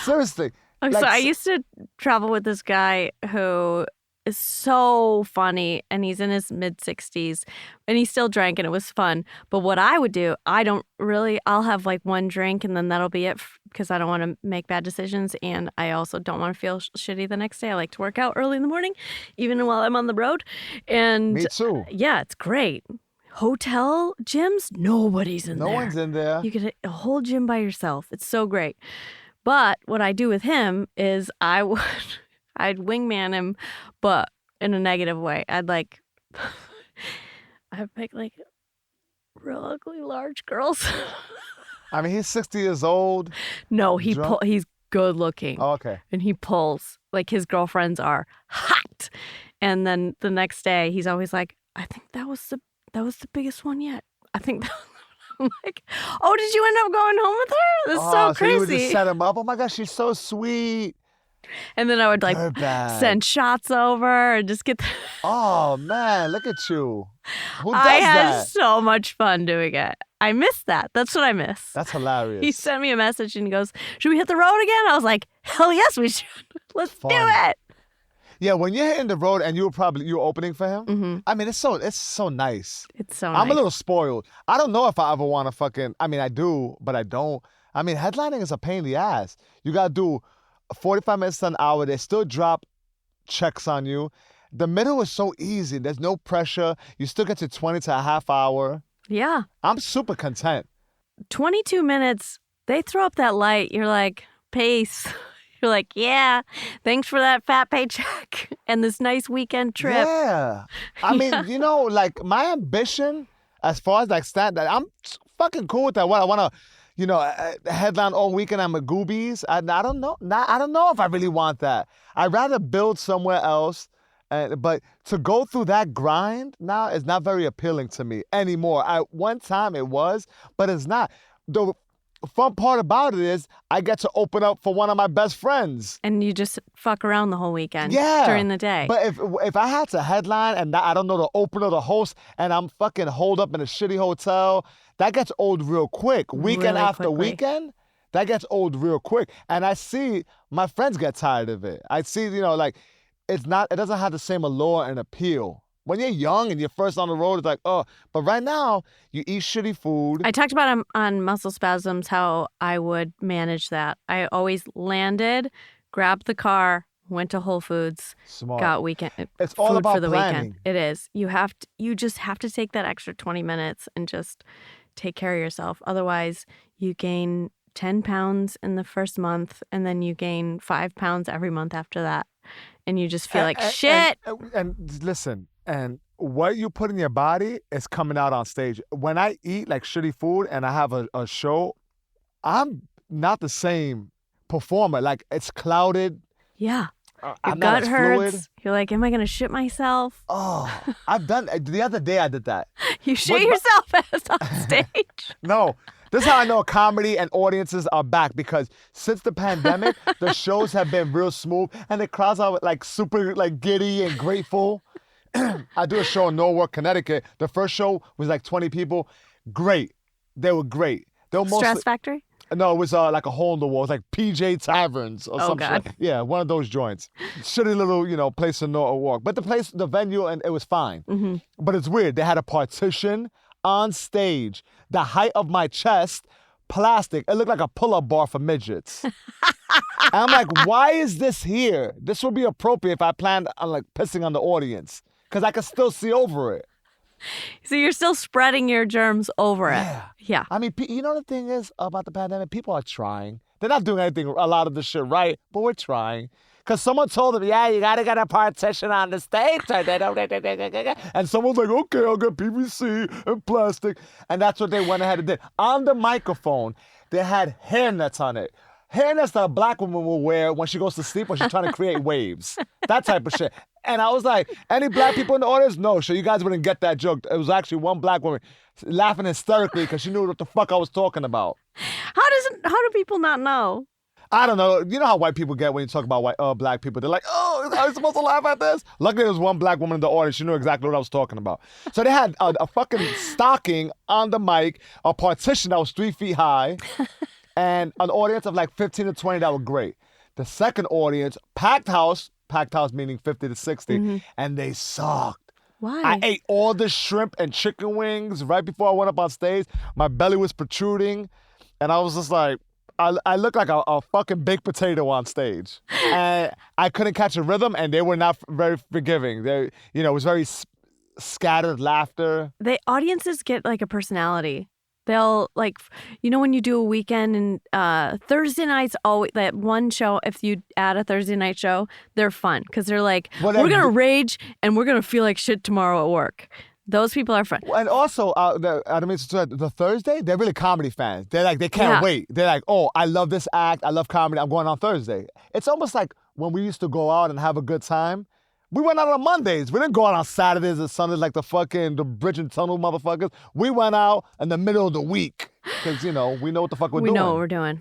Seriously. So I used to travel with this guy who is so funny, and he's in his mid-60s, and he still drank, and it was fun. But what I would do, I'll have like 1 drink, and then that'll be it because I don't want to make bad decisions, and I also don't want to feel shitty the next day. I like to work out early in the morning, even while I'm on the road. And me too. Yeah, it's great. Hotel gyms, nobody's in there. No one's in there. You get a whole gym by yourself. It's so great. But what I do with him is I'd wingman him, but in a negative way. I'd pick like real ugly large girls. I mean, he's 60 years old. No, he's good looking. Oh, okay. And he pulls, like his girlfriends are hot. And then the next day he's always like, I think that was the biggest one yet. I think that I'm like, oh, did you end up going home with her? That's so crazy. So you would just set him up? Oh my gosh, she's so sweet. And then I would like send shots over and just get. Oh man, look at you. Who does I had that? so much fun doing it. I miss that. That's what I miss. That's hilarious. He sent me a message and he goes, "Should we hit the road again?" I was like, "Hell yes, we should. Let's do it." Yeah, when you're hitting the road and you're opening for him, Mm-hmm. I mean, it's so nice. It's so nice. I'm a little spoiled. I don't know if I ever want to I mean, I do, but I don't. I mean, headlining is a pain in the ass. You got to do 45 minutes to an hour. They still drop checks on you. The middle is so easy. There's no pressure. You still get to 20 to a half hour. Yeah. I'm super content. 22 minutes, they throw up that light. You're like, peace. You're like, yeah, thanks for that fat paycheck and this nice weekend trip. Yeah. I mean, you know, like my ambition as far as like I'm fucking cool with that. What I want to, headline all weekend at Magoobies. I don't know. I don't know if I really want that. I'd rather build somewhere else. But to go through that grind now is not very appealing to me anymore. At one time it was, but it's not. The fun part about it is I get to open up for one of my best friends. And you just fuck around the whole weekend during the day. But if I had to headline and I don't know the opener, the host, and I'm fucking holed up in a shitty hotel, that gets old real quick. Weekend really after quickly. weekend, that gets old real quick. And I see my friends get tired of it. I see, like, it doesn't have the same allure and appeal. When you're young and you're first on the road, it's like, oh. But right now, you eat shitty food. I talked about on Muscle Spasms how I would manage that. I always landed, grabbed the car, went to Whole Foods, Smart. got weekend It's food all about for the planning. weekend. It is. You just have to take that extra 20 minutes and just take care of yourself. Otherwise, you gain 10 pounds in the first month, and then you gain 5 pounds every month after that. And you just feel like shit. And listen, and what you put in your body is coming out on stage. When I eat like shitty food and I have a show, I'm not the same performer. Like, it's clouded. Yeah. Your I'm gut not as hurts. fluid. You're like, am I going to shit myself? Oh, I've done the other day I did that. You shit yourself as on stage. No, this is how I know comedy and audiences are back, because since the pandemic, the shows have been real smooth and the crowds are like super like giddy and grateful. I do a show in Norwalk, Connecticut. The first show was like 20 people. Great. They were great. They were Stress Factory? No, it was like a hole in the wall. It was like PJ Taverns or some God. shit. Yeah, one of those joints. Shitty little, place in Norwalk. But the venue, and it was fine. Mm-hmm. But it's weird. They had a partition on stage, the height of my chest, plastic. It looked like a pull-up bar for midgets. And I'm like, why is this here? This would be appropriate if I planned on like pissing on the audience, because I could still see over it. So you're still spreading your germs over it. Yeah. I mean, you know the thing is about the pandemic? People are trying. They're not doing anything, a lot of the shit right, but we're trying. Because someone told them, yeah, you got to get a partition on the stage. And someone's like, okay, I'll get PVC and plastic. And that's what they went ahead and did. On the microphone, they had hair nets on it. Hair nets that a black woman will wear when she goes to sleep, when she's trying to create waves. That type of shit. And I was like, any black people in the audience? No, so you guys wouldn't get that joke. It was actually one black woman laughing hysterically because she knew what the fuck I was talking about. How do people not know? I don't know. You know how white people get when you talk about black people? They're like, oh, are you supposed to laugh at this? Luckily, there was one black woman in the audience. She knew exactly what I was talking about. So they had a fucking stocking on the mic, a partition that was 3 feet high, and an audience of like 15 to 20 that were great. The second audience, packed house meaning 50 to 60, and they sucked. Why? I ate all the shrimp and chicken wings right before I went up on stage. My belly was protruding, and I was just like, I looked like a fucking baked potato on stage. And I couldn't catch a rhythm, and they were not very forgiving. It was very scattered laughter. Audiences get like a personality. They'll like, when you do a weekend and Thursday nights, always that one show, if you add a Thursday night show, they're fun because they're like, we're going to rage and we're going to feel like shit tomorrow at work. Those people are fun. And also, the Thursday, they're really comedy fans. They're like, they can't wait. They're like, oh, I love this act. I love comedy. I'm going on Thursday. It's almost like when we used to go out and have a good time. We went out on Mondays. We didn't go out on Saturdays and Sundays like the bridge and tunnel motherfuckers. We went out in the middle of the week because, we know what the fuck we're doing. We know what we're doing.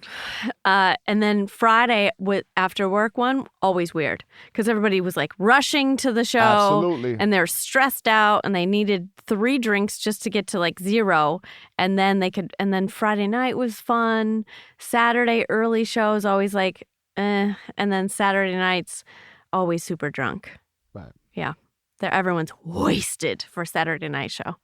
And then Friday after work one, always weird because everybody was like rushing to the show. Absolutely. And they're stressed out and they needed 3 drinks just to get to like 0. And then Friday night was fun. Saturday early shows always like, And then Saturday nights, always super drunk. Right. Yeah. Everyone's wasted for Saturday night show.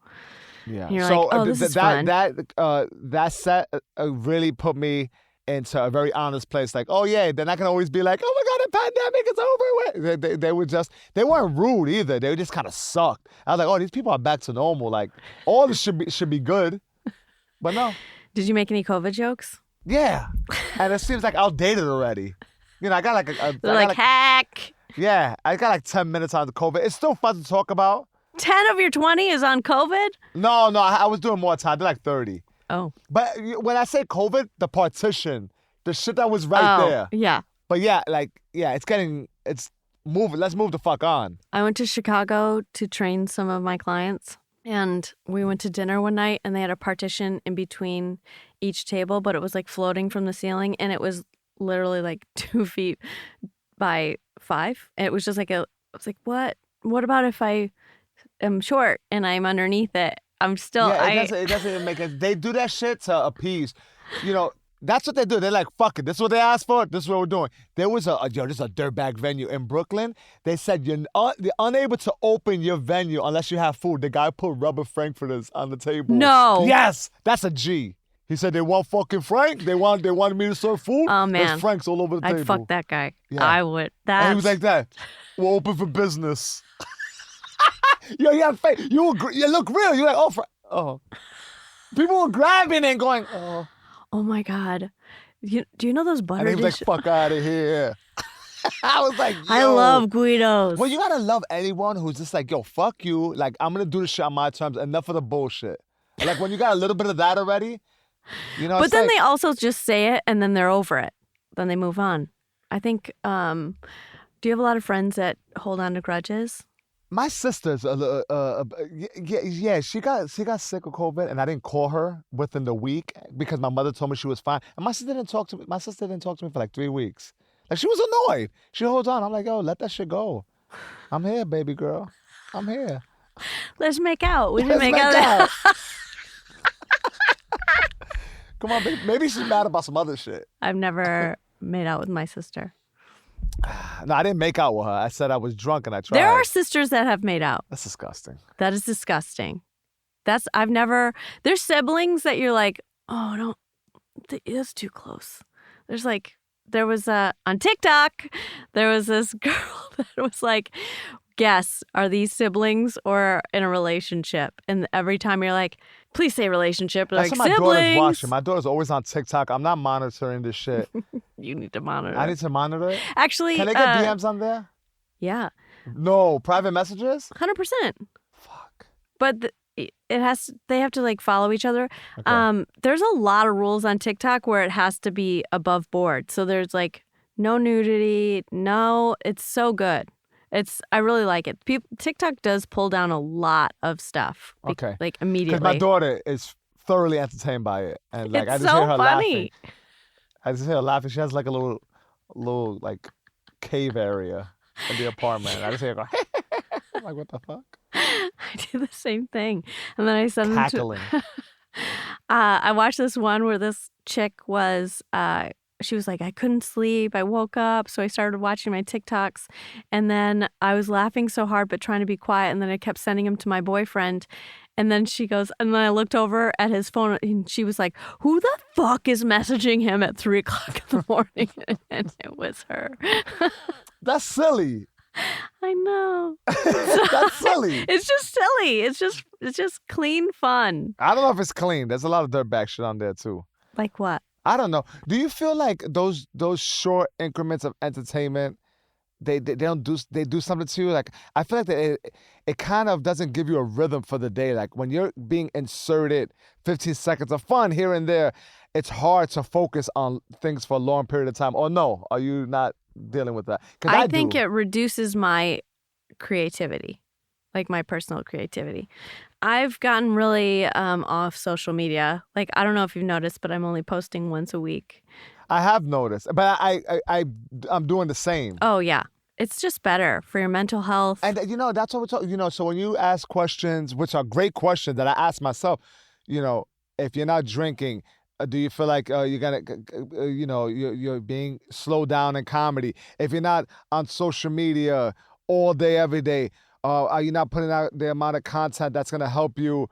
Yeah. And you're like, oh, this is fun. That set really put me into a very honest place. Like, oh yeah, they're not gonna always be like, oh my God, the pandemic is over. They weren't rude either. They just kind of sucked. I was like, oh, these people are back to normal. Like, all this should be good, but no. Did you make any COVID jokes? Yeah, and it seems like outdated already. I got like hack. Yeah, I got like 10 minutes on the COVID. It's still fun to talk about. 10 of your 20 is on COVID? No, I was doing more time. I did like 30. Oh. But when I say COVID, the partition, the shit that was right there. Yeah. But it's moving. Let's move the fuck on. I went to Chicago to train some of my clients. And we went to dinner one night and they had a partition in between each table, but it was like floating from the ceiling. And it was literally like 2 feet by 5. And it was just like I was like, what about if I am short and I'm underneath it? I'm still, it doesn't even make sense. They do that shit to appease, that's what they do. They're like, fuck it. This is what they asked for. This is what we're doing. There was this is a dirtbag venue in Brooklyn. They said you're unable to open your venue unless you have food. The guy put rubber frankfurters on the table. No. Yes. That's a G. He said they want fucking Frank. They wanted me to serve food. Oh, man. There's Franks all over the table. I'd fuck that guy. Yeah. I would. And he was like that. We're open for business. Yo, you have faith. You look real. You're like, oh. People were grabbing and going, oh. Oh my God. Do you know those butter And he was dishes? like, fuck out of here. I was like, yo. I love Guidos. Well, you gotta love anyone who's just like, yo, fuck you. Like, I'm gonna do this shit on my terms. Enough of the bullshit. Like, when you got a little bit of that already, you know. But then they also just say it and then they're over it. Then they move on. I think, do you have a lot of friends that hold on to grudges? My sister's yeah, she got sick of COVID, and I didn't call her within the week because my mother told me she was fine. And my sister didn't talk to me for like 3 weeks. Like, she was annoyed. She holds on. I'm like, yo, let that shit go. I'm here, baby girl. I'm here. Let's make out. We should Let's make make out. Come on, baby. Maybe she's mad about some other shit. I've never made out with my sister. No, I didn't make out with her. I said I was drunk and I tried. There are sisters that have made out. That's disgusting. That is disgusting. There's siblings that you're like, oh, that's too close. There was on TikTok, there was this girl that was like, guess, are these siblings or in a relationship? And every time you're like, please say relationship. They're That's like, what my siblings. daughter's watching. My daughter's always on TikTok. I'm not monitoring this shit. You need to monitor. I need to monitor it. Actually, Can they get DMs on there? Yeah. No, private messages? 100%. Fuck. But they have to like follow each other. Okay. There's a lot of rules on TikTok where it has to be above board. So there's like no nudity, it's so good. I really like it. TikTok does pull down a lot of stuff. Okay. Like immediately. Because my daughter is thoroughly entertained by it. And like, I It's just so hear her funny. laughing. I just hear her laughing. She has like a little like cave area in the apartment. I just hear her go, I'm like, what the fuck? I do the same thing. And then I send them Cackling. I watched this one where this chick was, she was like, I couldn't sleep. I woke up. So I started watching my TikToks. And then I was laughing so hard, but trying to be quiet. And then I kept sending them to my boyfriend. And then she goes, and then I looked over at his phone and she was like, who the fuck is messaging him at 3 o'clock in the morning? And it was her. That's silly. I know. That's silly. It's just silly. It's just clean fun. I don't know if it's clean. There's a lot of dirtbag shit on there too. Like what? I don't know. Do you feel like those short increments of entertainment, they do something to you? Like, I feel like that it kind of doesn't give you a rhythm for the day. Like, when you're being inserted 15 seconds of fun here and there, it's hard to focus on things for a long period of time. Or no, are you not dealing with that? I think it reduces my creativity, like my personal creativity. I've gotten really off social media. Like, I don't know if you've noticed, but I'm only posting once a week. I have noticed, but I'm doing the same. Oh, yeah. It's just better for your mental health. And, that's what we're talking, so when you ask questions, which are great questions that I ask myself, if you're not drinking, do you feel like you're gonna, you're being slowed down in comedy? If you're not on social media all day, every day, are you not putting out the amount of content that's gonna help you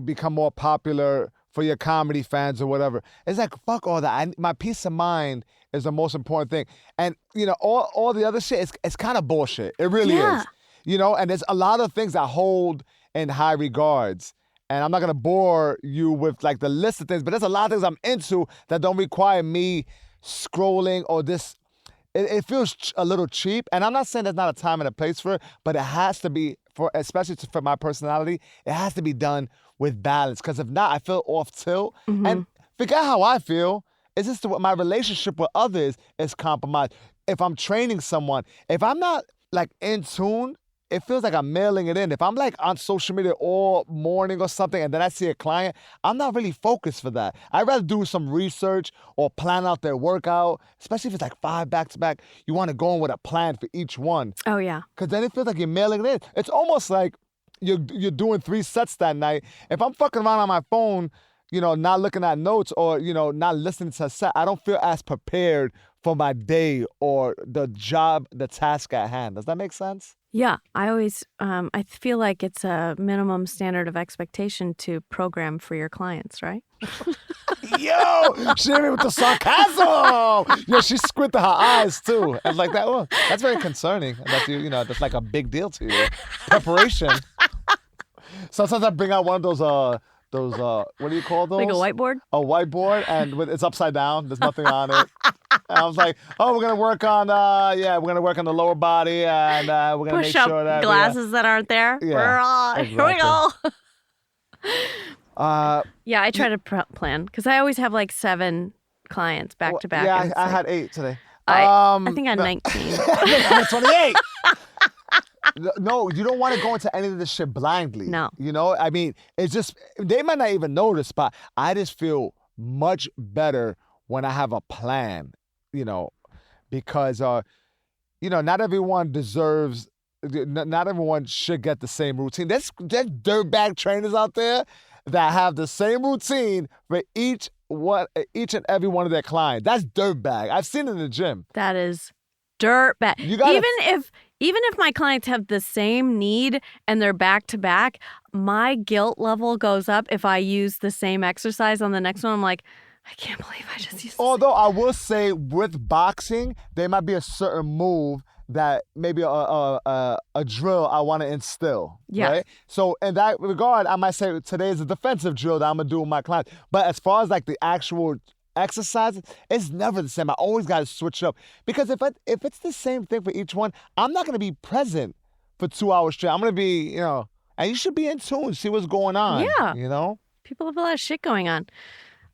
become more popular for your comedy fans or whatever? It's like, fuck all that. My peace of mind is the most important thing. And, all the other shit, it's kind of bullshit. It really is. And there's a lot of things I hold in high regards. And I'm not going to bore you with like the list of things, but there's a lot of things I'm into that don't require me scrolling or this. It feels a little cheap. And I'm not saying there's not a time and a place for it, but it has to be, especially for my personality, it has to be done with balance. Because if not, I feel off tilt. Mm-hmm. And forget how I feel. It's just my relationship with others is compromised. If I'm training someone, if I'm not like in tune, it feels like I'm mailing it in. If I'm like on social media all morning or something and then I see a client, I'm not really focused for that. I'd rather do some research or plan out their workout, especially if it's like 5 back-to-back. You want to go in with a plan for each one. Oh, yeah. Because then it feels like you're mailing it in. It's almost like you're doing 3 sets that night. If I'm fucking around on my phone, not looking at notes or, not listening to a set, I don't feel as prepared for my day or the job, the task at hand. Does that make sense? Yeah, I always, I feel like it's a minimum standard of expectation to program for your clients, right? Yo, she hit me with the sarcasm. Yo, she squinted her eyes too. And like that, well, that's very concerning. That's that's like a big deal to you. Preparation. Sometimes I bring out one of those what do you call those? Like a whiteboard? A whiteboard, and it's upside down. There's nothing on it. And I was like, oh, we're gonna work on the lower body, and we're gonna Push make up sure that glasses that aren't there. Yeah, Here we go. Uh, Yeah, I try to plan because I always have like 7 clients back to back. Yeah, and I had 8 today. I think I had no. 19. I had 28. No, you don't want to go into any of this shit blindly. No. I mean, it's just, they might not even notice, but I just feel much better when I have a plan, because, not everyone deserves, not everyone should get the same routine. There's dirtbag trainers out there that have the same routine for each and every one of their clients. That's dirtbag. I've seen it in the gym. That is dirt bad. Even if my clients have the same need and they're back to back, my guilt level goes up if I use the same exercise on the next one. I'm like, I can't believe I just used. Although I will say, with boxing, there might be a certain move that maybe a drill I want to instill. Yeah. Right? So in that regard, I might say today is a defensive drill that I'm gonna do with my clients. But as far as like the actual exercises, it's never the same. I always got to switch it up, because if it's the same thing for each one, I'm not gonna be present for 2 hours straight. I'm gonna be, and you should be in tune, see what's going on. Yeah. People have a lot of shit going on.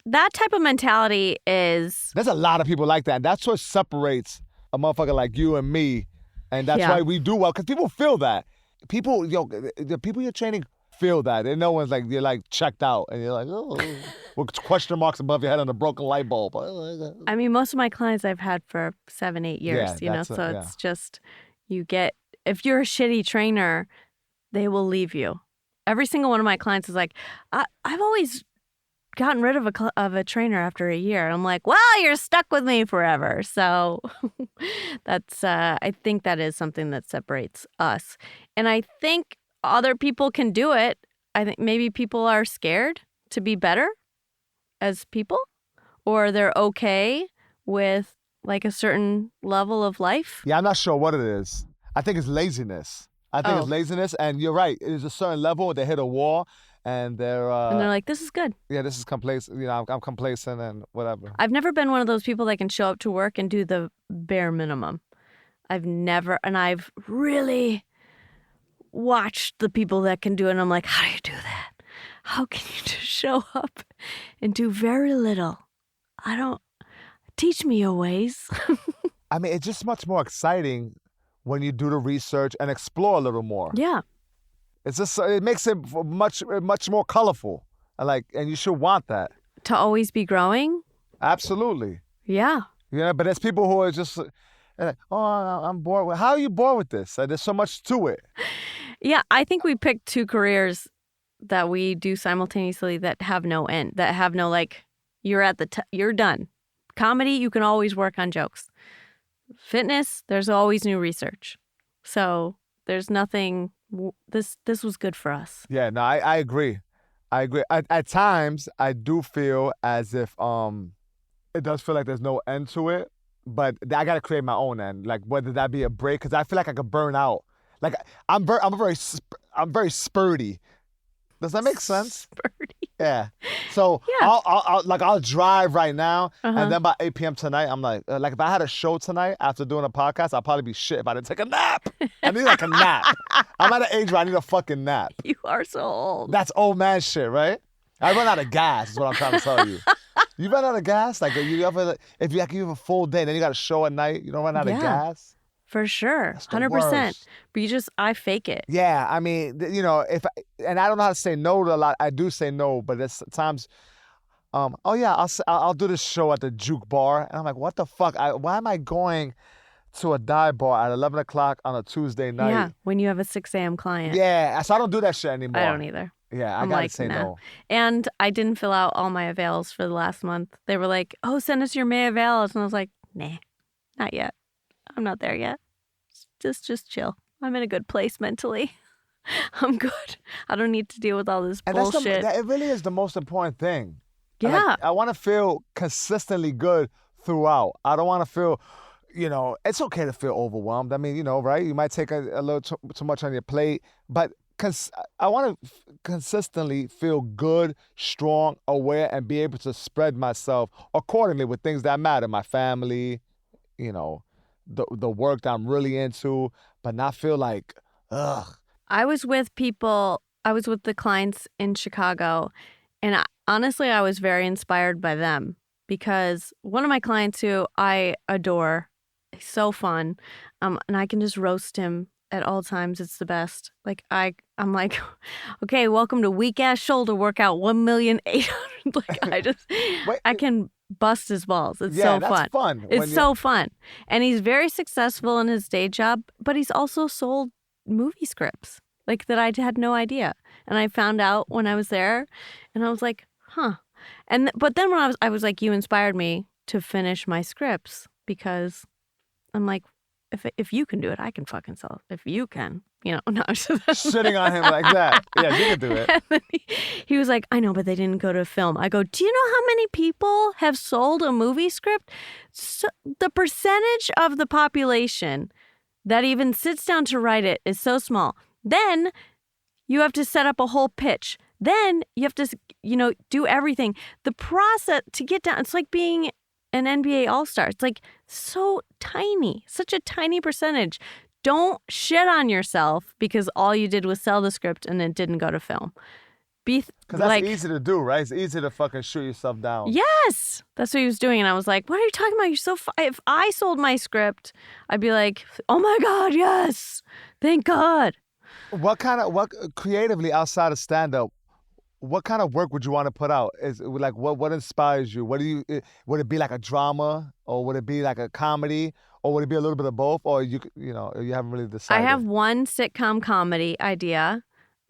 That type of mentality is... There's a lot of people like that. That's what separates a motherfucker like you and me, and that's why we do well, because people feel that. People, the people you're training feel that. And no one's like, you're like checked out, and you're like, oh, with question marks above your head on a broken light bulb. I mean, most of my clients I've had for 7-8 years, it's just, if you're a shitty trainer, they will leave you. Every single one of my clients is like, I've always gotten rid of a trainer after a year. I'm like, well, you're stuck with me forever. So that's, I think that is something that separates us. And I think other people can do it. I think maybe people are scared to be better as people, or they're okay with like a certain level of life. Yeah, I'm not sure what it is. I think it's laziness. It's laziness, and you're right. It is a certain level. They hit a wall, and they're like, this is good. Yeah, this is complacent. I'm complacent and whatever. I've never been one of those people that can show up to work and do the bare minimum. I've really watched the people that can do it, and I'm like, how do you do that? How can you just show up and do very little? Teach me your ways. I mean, it's just much more exciting when you do the research and explore a little more. Yeah. It's just, it makes it much more colorful. And you should want that. To always be growing? Absolutely. Yeah. But there's people who are just like, oh, I'm bored. How are you bored with this? There's so much to it. Yeah, I think we picked 2 careers that we do simultaneously that have no end, that have no, like, you're done. Comedy, you can always work on jokes. Fitness, there's always new research. So there's nothing, this was good for us. Yeah, no, I agree. At times, I do feel as if it does feel like there's no end to it, but I got to create my own end. Like, whether that be a break, because I feel like I could burn out. Like, I'm very spurty. Does that make sense? Spurty. Yeah. So yeah. I'll drive right now, and then by 8 p.m. tonight, I'm like if I had a show tonight after doing a podcast, I'll probably be shit if I didn't take a nap. I need like a nap. I'm at an age where I need a fucking nap. You are so old. That's old man shit, right? I run out of gas is what I'm trying to tell you. You run out of gas? Like, you ever, if you have a full day, then you got a show at night, you don't run out of gas? For sure, 100%. But I fake it. Yeah, I mean, and I don't know how to say no to a lot. I do say no, but there's times, I'll do this show at the Juke Bar, and I'm like, what the fuck? Why am I going to a dive bar at 11 o'clock on a Tuesday night? Yeah, when you have a 6 a.m. client. Yeah, so I don't do that shit anymore. I don't either. Yeah, I gotta say no. And I didn't fill out all my avails for the last month. They were like, oh, send us your May avails. And I was like, nah, not yet. I'm not there yet. Just chill. I'm in a good place mentally. I'm good. I don't need to deal with all this And bullshit. it really is the most important thing. Yeah. I want to feel consistently good throughout. I don't want to feel, it's okay to feel overwhelmed. I mean, right? You might take a little too much on your plate, but I want to consistently feel good, strong, aware, and be able to spread myself accordingly with things that matter. My family, the work that I'm really into, but not feel like, ugh. I was with the clients in Chicago, and honestly, I was very inspired by them because one of my clients who I adore, he's so fun, and I can just roast him at all times. It's the best. Like I'm like, okay, welcome to weak ass shoulder workout 1,800,000. Like I can bust his balls. It's so fun. That's fun. It's so fun, and he's very successful in his day job, but he's also sold movie scripts like that I had no idea, and I found out when I was there, and I was like, huh. But then when I was like, you inspired me to finish my scripts because I'm like, if you can do it, I can fucking sell it. If you can, no. Sitting on him like that. Yeah, you can do it. And then he was like, I know, but they didn't go to film. I go, do you know how many people have sold a movie script? So, the percentage of the population that even sits down to write it is so small. Then you have to set up a whole pitch. Then you have to, do everything. The process to get down, it's like being an NBA All-Star. It's like so tiny, such a tiny percentage. Don't shit on yourself because all you did was sell the script and it didn't go to film. Because that's easy to do, right? It's easy to fucking shoot yourself down. Yes, that's what he was doing. And I was like, what are you talking about? You're so if I sold my script, I'd be like, oh my God, yes. Thank God. What creatively outside of stand-up, what kind of work would you want to put out? Is like what inspires you? Would it be like a drama, or would it be like a comedy, or would it be a little bit of both, or you haven't really decided? I have one sitcom comedy idea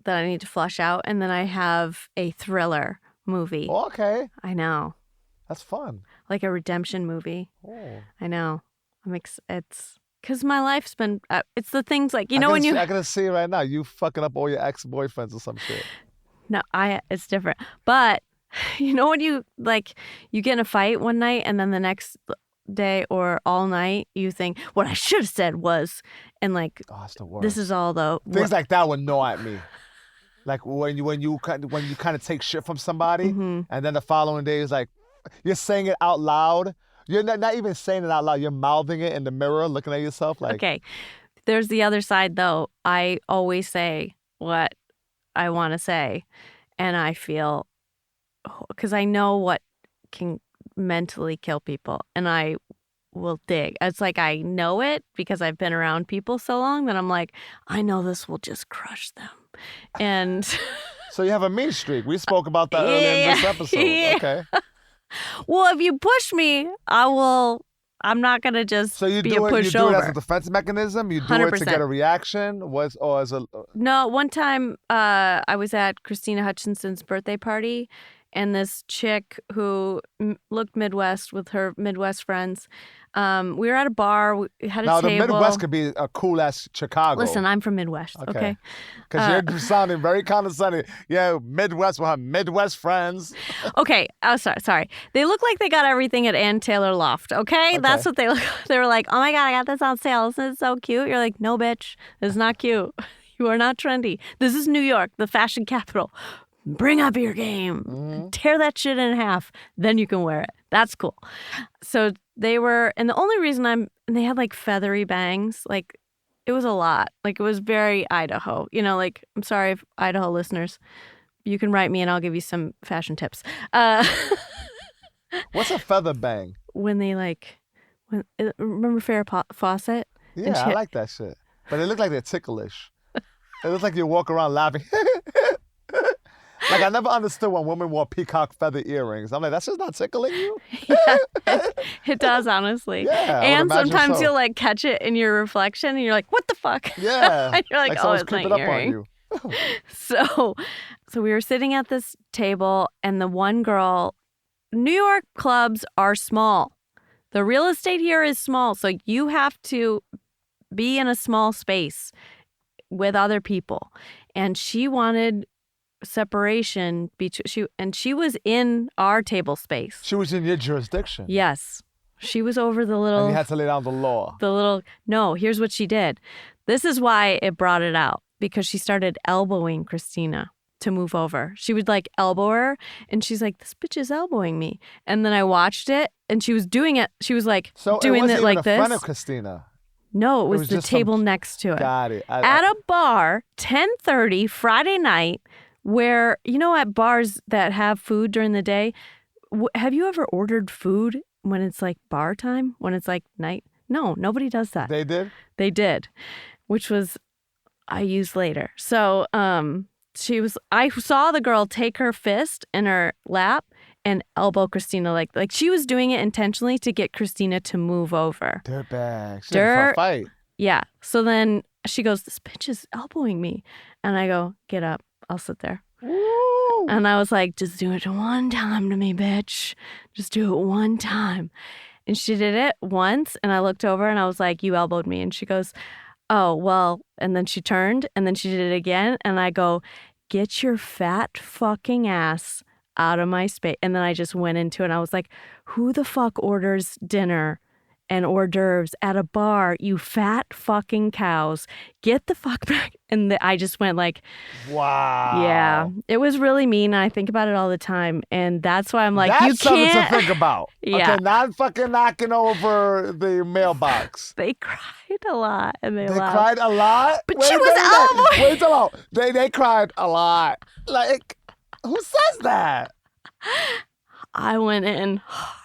that I need to flush out, and then I have a thriller movie. Oh, okay. I know. That's fun. Like a redemption movie. Oh. I know. It's because my life's been. It's the things like when you. I can see it right now. You fucking up all your ex-boyfriends or some shit. No, it's different. But when you you get in a fight one night and then the next day or all night you think what I should have said was, and it's the worst. This is all though. Things like that would gnaw at me. Like when you kind of take shit from somebody, mm-hmm. and then the following day is like you're saying it out loud. You're not even saying it out loud. You're mouthing it in the mirror, looking at yourself like. Okay, there's the other side though. I always say what I want to say, and I feel because I know what can mentally kill people, and I will dig. It's like I know it because I've been around people so long that I'm like, I know this will just crush them. And so you have a mean streak. We spoke about that earlier in this episode. Yeah. Okay. Well, if you push me, I'm not gonna just be a pushover. You do it as a defense mechanism. You do 100%. It to get a reaction. No. One time, I was at Christina Hutchinson's birthday party, and this chick who looked Midwest with her Midwest friends. We were at a bar. We had a table. Now, the Midwest could be a cool-ass Chicago. Listen, I'm from Midwest, okay? Because you're sounding very condescending. Yeah, Midwest will have Midwest friends. Okay, sorry. They look like they got everything at Ann Taylor Loft, okay? That's what they look like. They were like, oh my God, I got this on sale. Isn't it so cute? You're like, no, bitch. This is not cute. You are not trendy. This is New York, the fashion capital. Bring up your game. Mm-hmm. Tear that shit in half. Then you can wear it. That's cool. So they were, and the only reason and they had like feathery bangs. Like it was a lot. Like it was very Idaho. I'm sorry if Idaho listeners, you can write me and I'll give you some fashion tips. What's a feather bang? When they remember Farrah Fawcett? Yeah, I like that shit. But it looked like they're ticklish. It looks like you walk around laughing. Like, I never understood when women wore peacock feather earrings. I'm like, that's just not tickling you? Yeah, it does, honestly. Yeah, and sometimes you'll, catch it in your reflection, and you're like, what the fuck? Yeah. And you're like, oh, it's my earring. Up on you. So we were sitting at this table, and the one girl, New York clubs are small. The real estate here is small, so you have to be in a small space. with other people. And she wanted separation she was in our table space. She was in your jurisdiction. Yes. She was over the And little you had to lay down the law. No, here's what she did. This is why it brought it out, because she started elbowing Christina to move over. She would like elbow her and she's like, this bitch is elbowing me. And then I watched it and she was doing it. She was like doing it like this. So it wasn't even in front of Christina. No, it was the table next to it. Got it. At a bar, 10:30 Friday night, where, you know, at bars that have food during the day, have you ever ordered food when it's like bar time, when it's like night? No, nobody does that. They did? They did, which was I used later. So I saw the girl take her fist in her lap and elbow Christina like she was doing it intentionally to get Christina to move over. Dirtbag. She for a fight. Yeah. So then she goes, this bitch is elbowing me. And I go, get up. I'll sit there. Woo. And I was like, just do it one time to me, bitch. Just do it one time. And she did it once. And I looked over and I was like, you elbowed me. And she goes, oh, well. And then she turned and then she did it again. And I go, get your fat fucking ass out of my space. And then I just went into it. And I was like, who the fuck orders dinner and hors d'oeuvres at a bar, you fat fucking cows? Get the fuck back. And I just went like, wow. Yeah, it was really mean. And I think about it all the time. And that's why I'm like, that's you can't. That's something to think about. Yeah. Okay, not fucking knocking over the mailbox. They cried a lot and they laughed. Cried a lot? But she was elbowing. Wait a minute. They cried a lot. Like, who says that? I went in hard.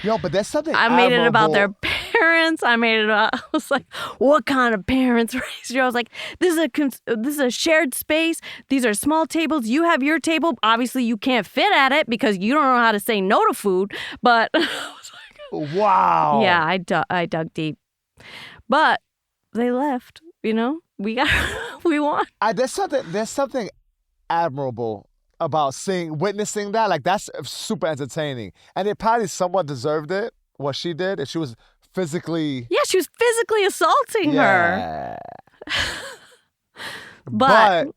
Yo, but there's something I made it about their parents. I was like, what kind of parents raised you? I was like, this is a shared space. These are small tables. You have your table. Obviously, you can't fit at it because you don't know how to say no to food. But I was like, wow. Yeah, I dug deep. But they left, you know? We won. There's something admirable about witnessing that. Like, that's super entertaining. And it probably somewhat deserved it, what she did, if she was physically... Yeah, she was physically assaulting her. But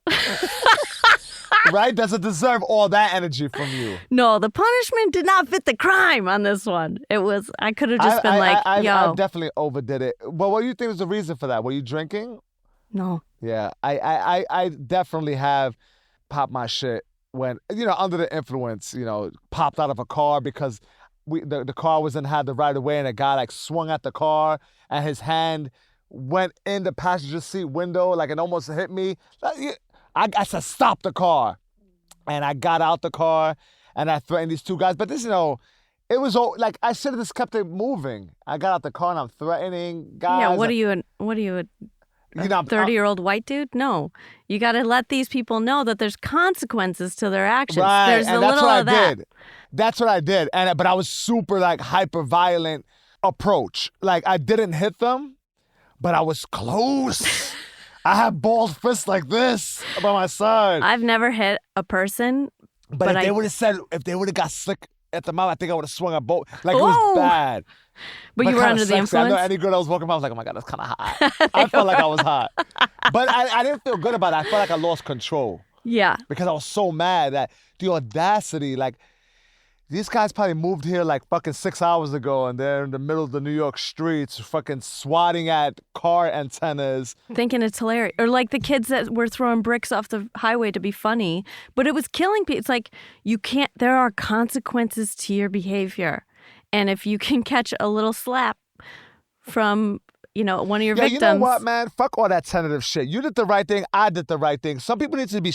right? Does it deserve all that energy from you? No, the punishment did not fit the crime on this one. It was, I could have just been like, yo. I definitely overdid it. But what do you think was the reason for that? Were you drinking? No. Yeah, I definitely have popped my shit when, under the influence, popped out of a car because the car had the right of way and a guy like swung at the car and his hand went in the passenger seat window like it almost hit me. I said, stop the car. And I got out the car and I threatened these two guys. But this, it was all like I should have just kept it moving. I got out the car and I'm threatening guys. Yeah, what are you, a 30-year-old white dude? No. You got to let these people know that there's consequences to their actions. Right, there's and a that's little what of I that. did. That's what I did. But I was super like hyper violent approach. Like I didn't hit them, but I was close. I had bald fists like this by my side. I've never hit a person. But if they would have got slick at the mouth, I think I would have swung a boat. Like, it was bad. But you were under the influence? I know any girl that was walking by, I was like, oh my God, that's kind of hot. I felt like I was hot. But I didn't feel good about it. I felt like I lost control. Yeah. Because I was so mad that the audacity, like, these guys probably moved here like fucking 6 hours ago and they're in the middle of the New York streets fucking swatting at car antennas. Thinking it's hilarious. Or like the kids that were throwing bricks off the highway to be funny, but it was killing people. It's like, there are consequences to your behavior. And if you can catch a little slap from, one of your victims. You know what, man? Fuck all that tentative shit. You did the right thing. I did the right thing. Some people need to be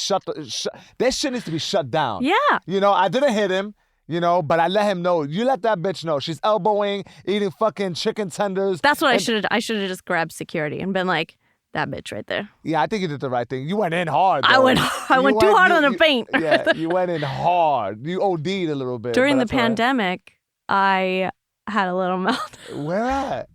their shit needs to be shut down. Yeah. I didn't hit him. But I let him know. You let that bitch know. She's elbowing, eating fucking chicken tenders. That's what I should have just grabbed security and been like, that bitch right there. Yeah, I think you did the right thing. You went in hard, though. I went too hard on the paint. Yeah, you went in hard. You OD'd a little bit. During the pandemic, I had a little meltdown. Where at?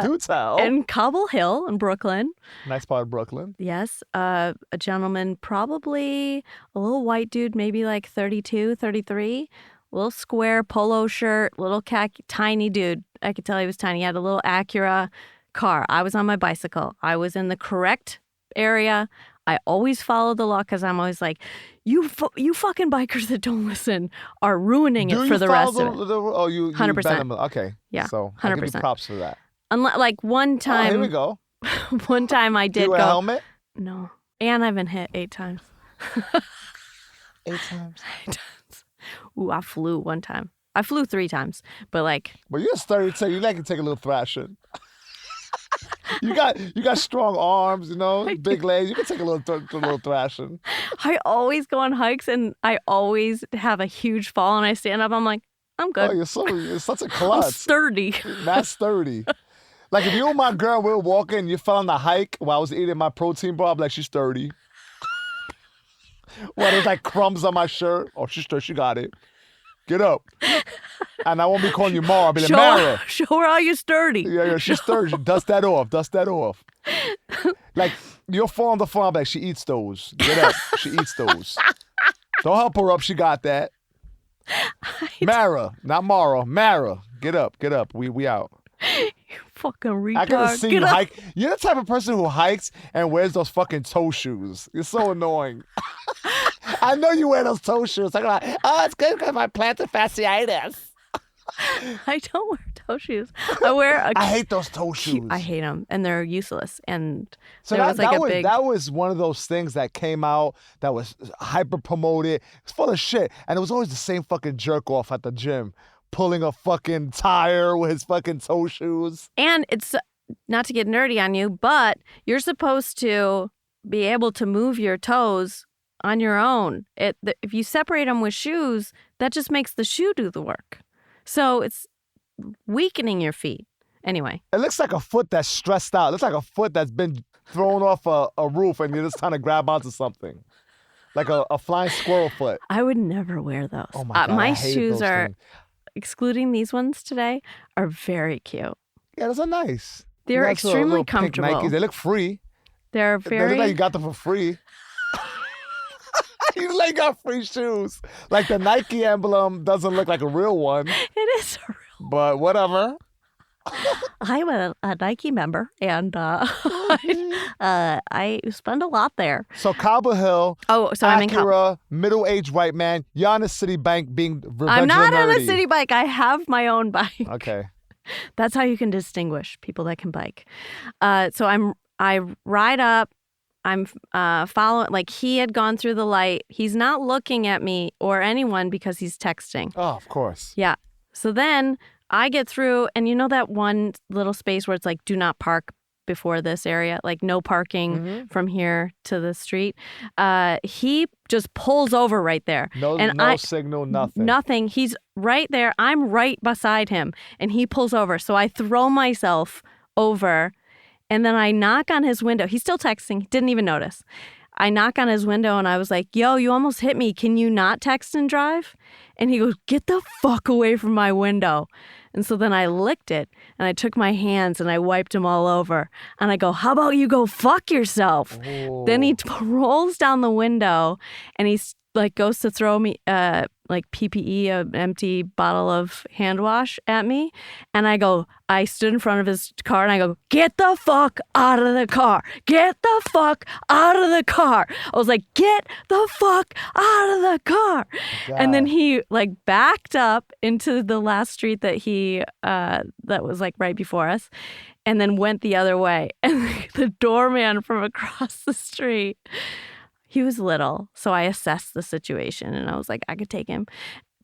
Do tell. In Cobble Hill in Brooklyn. Nice part of Brooklyn. Yes. A gentleman, probably a little white dude, maybe like 32, 33. Little square polo shirt, little khaki, tiny dude. I could tell he was tiny. He had a little Acura car. I was on my bicycle. I was in the correct area. I always follow the law because I'm always like, you fucking bikers that don't listen are ruining it for the rest of it. Oh, you 100%. bend them. Okay. Yeah, So I give you 100%. props for that. Like one time. Oh, here we go. One time I did you go. wear a helmet? No. And I've been hit 8 times. 8 times? 8 times. Ooh, I flew one time. I flew 3 times, but like. Well, you're sturdy too. You like to take a little thrashing. You got strong arms, you know, big legs. You can take a little thrashing. I always go on hikes and I always have a huge fall and I stand up. I'm like, I'm good. Oh, you're such a I'm klutz. sturdy. Not sturdy. Like if you and my girl were walking and you fell on the hike while I was eating my protein bar, I'm like, she's sturdy. Well, there's like crumbs on my shirt. Oh, she's sturdy. She got it. Get up. And I won't be calling you Mara. I'll be like, Mara. Show her how you're sturdy. Yeah, she's sturdy. Dust that off. Like, you'll fall on the floor. I'm like, she eats those. Get up. She eats those. Don't help her up. She got that. Mara, not Mara. Mara. Get up. We out. You fucking retard. I gotta see you hike. You're the type of person who hikes and wears those fucking toe shoes. You're so annoying. I know you wear those toe shoes. I'm like, oh, it's good because my plantar fasciitis. I don't wear toe shoes. I hate those toe shoes. I hate them, and they're useless. And so that was one of those things that came out that was hyper promoted. It's full of shit, and it was always the same fucking jerk off at the gym, pulling a fucking tire with his fucking toe shoes. And it's not to get nerdy on you, but you're supposed to be able to move your toes on your own. If you separate them with shoes, that just makes the shoe do the work. So it's weakening your feet. Anyway. It looks like a foot that's stressed out. It looks like a foot that's been thrown off a roof and you're just trying to grab onto something. Like a flying squirrel foot. I would never wear those. Oh my God, my I hated shoes those are, things. excluding these ones today, are very cute. Yeah, those are nice. They're Nice extremely little pink comfortable. Nikes. They look free. They're They very... look like you got them for free. You like got free shoes. Like the Nike emblem doesn't look like a real one. It is a real... But whatever. I'm a Nike member, and I spend a lot there. So Cobble Hill, so I'm in Acura, middle-aged white man, you're on a city bike being revenge. I'm not on a city bike. I have my own bike. Okay. That's how you can distinguish people that can bike. So I ride up. I'm following, like he had gone through the light. He's not looking at me or anyone because he's texting. Oh, of course. Yeah. So then I get through, and you know that one little space where it's like, do not park before this area, like no parking from here to the street. He just pulls over right there. No signal, nothing. Nothing. He's right there. I'm right beside him, and he pulls over. So I throw myself over. And then I knock on his window. He's still texting. Didn't even notice. I knock on his window and I was like, yo, you almost hit me. Can you not text and drive? And he goes, get the fuck away from my window. And so then I licked it and I took my hands and I wiped him all over. And I go, how about you go fuck yourself? Oh. Then he rolls down the window and he's like goes to throw me like PPE, an empty bottle of hand wash at me. And I stood in front of his car and I go, get the fuck out of the car. Get the fuck out of the car. I was like, get the fuck out of the car. God. And then he like backed up into the last street that that was like right before us and then went the other way. And the doorman from across the street, he was little, so I assessed the situation, and I was like, I could take him.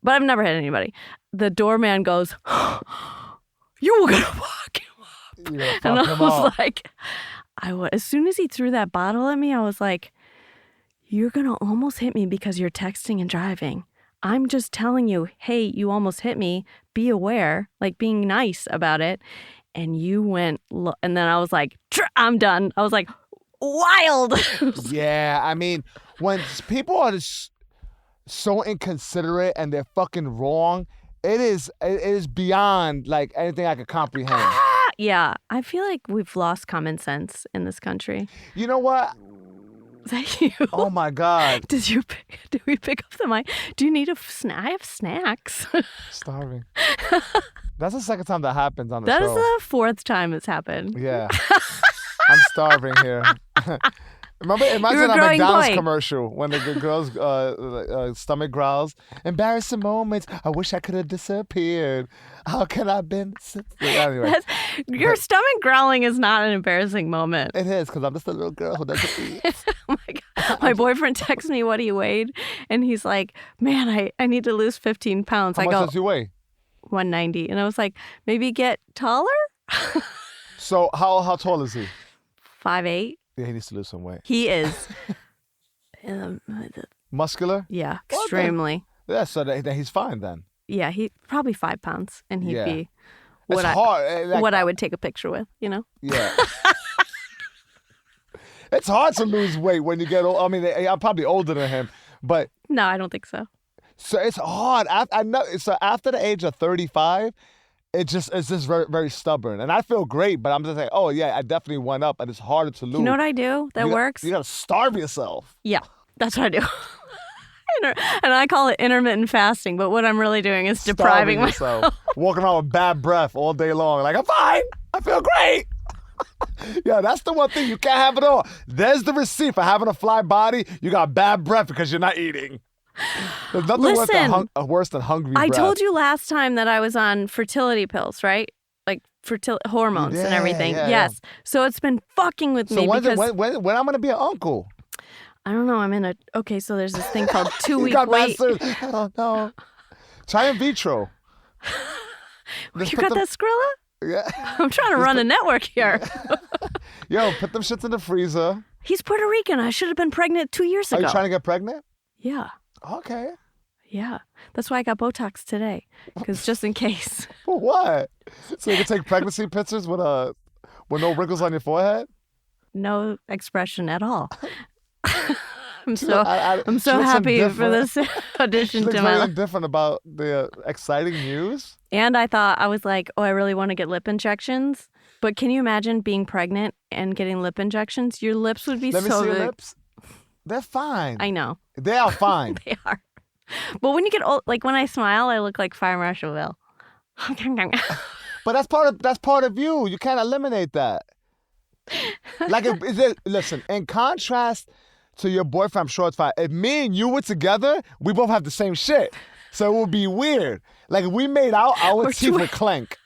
But I've never hit anybody. The doorman goes, you were going to fuck him up. And I was like, as soon as he threw that bottle at me, I was like, you're going to almost hit me because you're texting and driving. I'm just telling you, hey, you almost hit me. Be aware, like being nice about it. And you went, and then I was like, I'm done. I was like, wild. Yeah, I mean, when people are just so inconsiderate and they're fucking wrong, it is beyond like anything I could comprehend. Yeah, I feel like we've lost common sense in this country. You know what? Is that you? Oh my God. Did we pick up the mic? Do you need a snack? I have snacks. Starving. That's the second time that happens on the show. That is the 4th time it's happened. Yeah. I'm starving here. Imagine a growing McDonald's boy. commercial when the girl's stomach growls. Embarrassing moments. I wish I could have disappeared. How can I been? Anyway, Your stomach growling is not an embarrassing moment. it is because I'm just a little girl who doesn't eat. Oh my God. My boyfriend texts me what he weighed, and he's like, man, I need to lose 15 pounds. How much does you weigh? 190. And I was like, maybe get taller? So how tall is he? 5'8". Yeah, he needs to lose some weight. He is. Muscular? Yeah, Well, extremely. Yeah, so then he's fine then. Yeah, he probably 5 pounds, and he'd be It's hard. what I would take a picture with, you know? Yeah. It's hard to lose weight when you get old. I mean, I'm probably older than him, but No, I don't think so. so it's hard. I know. So after the age of 35, it's just very, very stubborn. And I feel great, but I'm just like, oh yeah, I definitely went up, and it's harder to lose. You know what I do that works? You gotta starve yourself. Yeah, that's what I do. And I call it intermittent fasting, but what I'm really doing is depriving Starving myself. yourself. Walking around with bad breath all day long. Like, I'm fine. I feel great. Yeah, that's the one thing you can't have it all. There's the receipt for having a fly body. You got bad breath because you're not eating. There's nothing worse than hungry breath. I told you last time that I was on fertility pills, right? Like hormones and everything. Yeah, yes. Yeah. So it's been fucking with me because when I'm going to be an uncle? I don't know. I'm in okay, so there's this thing called 2-week got wait. I don't know. Try in vitro. You got that Skrilla? Yeah. I'm trying to run a network here. Yo, put them shits in the freezer. He's Puerto Rican. I should have been pregnant 2 years ago. Are you trying to get pregnant? Yeah. Okay. Yeah. That's why I got Botox today, because just in case. For what? So you can take pregnancy pictures with no wrinkles on your forehead? No expression at all. I'm She look- I'm she so looks happy for indifferent. this audition She looks to my very life. indifferent about the exciting news. And I was like, oh, I really want to get lip injections. But can you imagine being pregnant and getting lip injections? Your lips would be Let me so see big. your lips. They're fine. I know. They are fine. They are. But when you get old, like when I smile, I look like Fire Marshal Bill. But that's part of you. You can't eliminate that. Like, listen, in contrast to your boyfriend, I'm sure it's fine. If me and you were together, we both have the same shit. So it would be weird. Like, if we made out, our teeth would clank.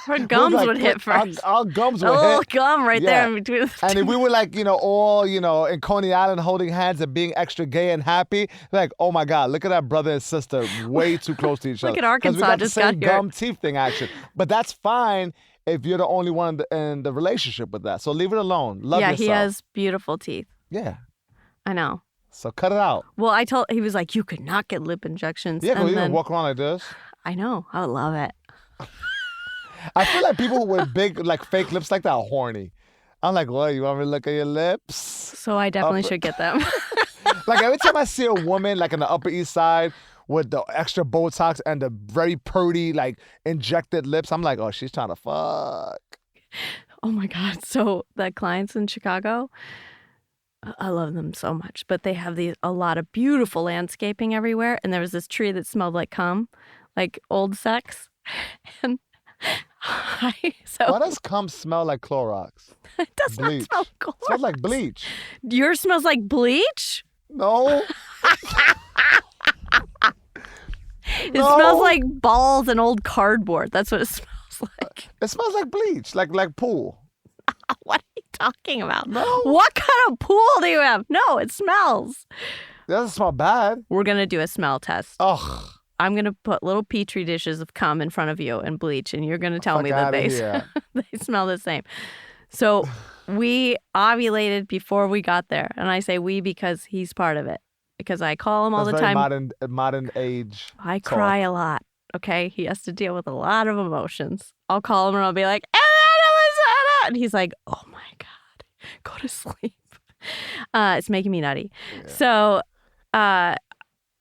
Our gums like, would hit first. Our gums A would little hit. gum right there in between. And if we were like, all, in Coney Island holding hands and being extra gay and happy, like, oh my God, look at that brother and sister way too close to each other. Look at Arkansas we got just the same got here. gum teeth thing action. But that's fine if you're the only one in the relationship with that. So leave it alone. Love yourself. Yeah, he has beautiful teeth. Yeah. I know. So cut it out. Well, he was like, you could not get lip injections. Yeah, and because you then, can walk around like this. I know. I would love it. I feel like people with big, like, fake lips like that are horny. I'm like, well, you want me to look at your lips? So I definitely should get them. Like, every time I see a woman, like, in the Upper East Side with the extra Botox and the very purty, like, injected lips, I'm like, oh, she's trying to fuck. Oh my God. So the clients in Chicago, I love them so much, but they have a lot of beautiful landscaping everywhere. And there was this tree that smelled like cum, like old sex. And Why does cum smell like Clorox? It does Bleach. not smell cool. It smells like bleach. Yours smells like bleach? No. It smells like balls and old cardboard. That's what it smells like. It smells like bleach, like pool. What are you talking about? No. What kind of pool do you have? No, it smells. It doesn't smell bad. We're going to do a smell test. Ugh. I'm going to put little petri dishes of cum in front of you and bleach, and you're going to tell me that they smell the same. So we ovulated before we got there. And I say we because he's part of it. Because I call him all the time. Modern age. I talk. cry a lot, okay? He has to deal with a lot of emotions. I'll call him and I'll be like, and he's like, oh my God, go to sleep. It's making me nutty. Yeah. So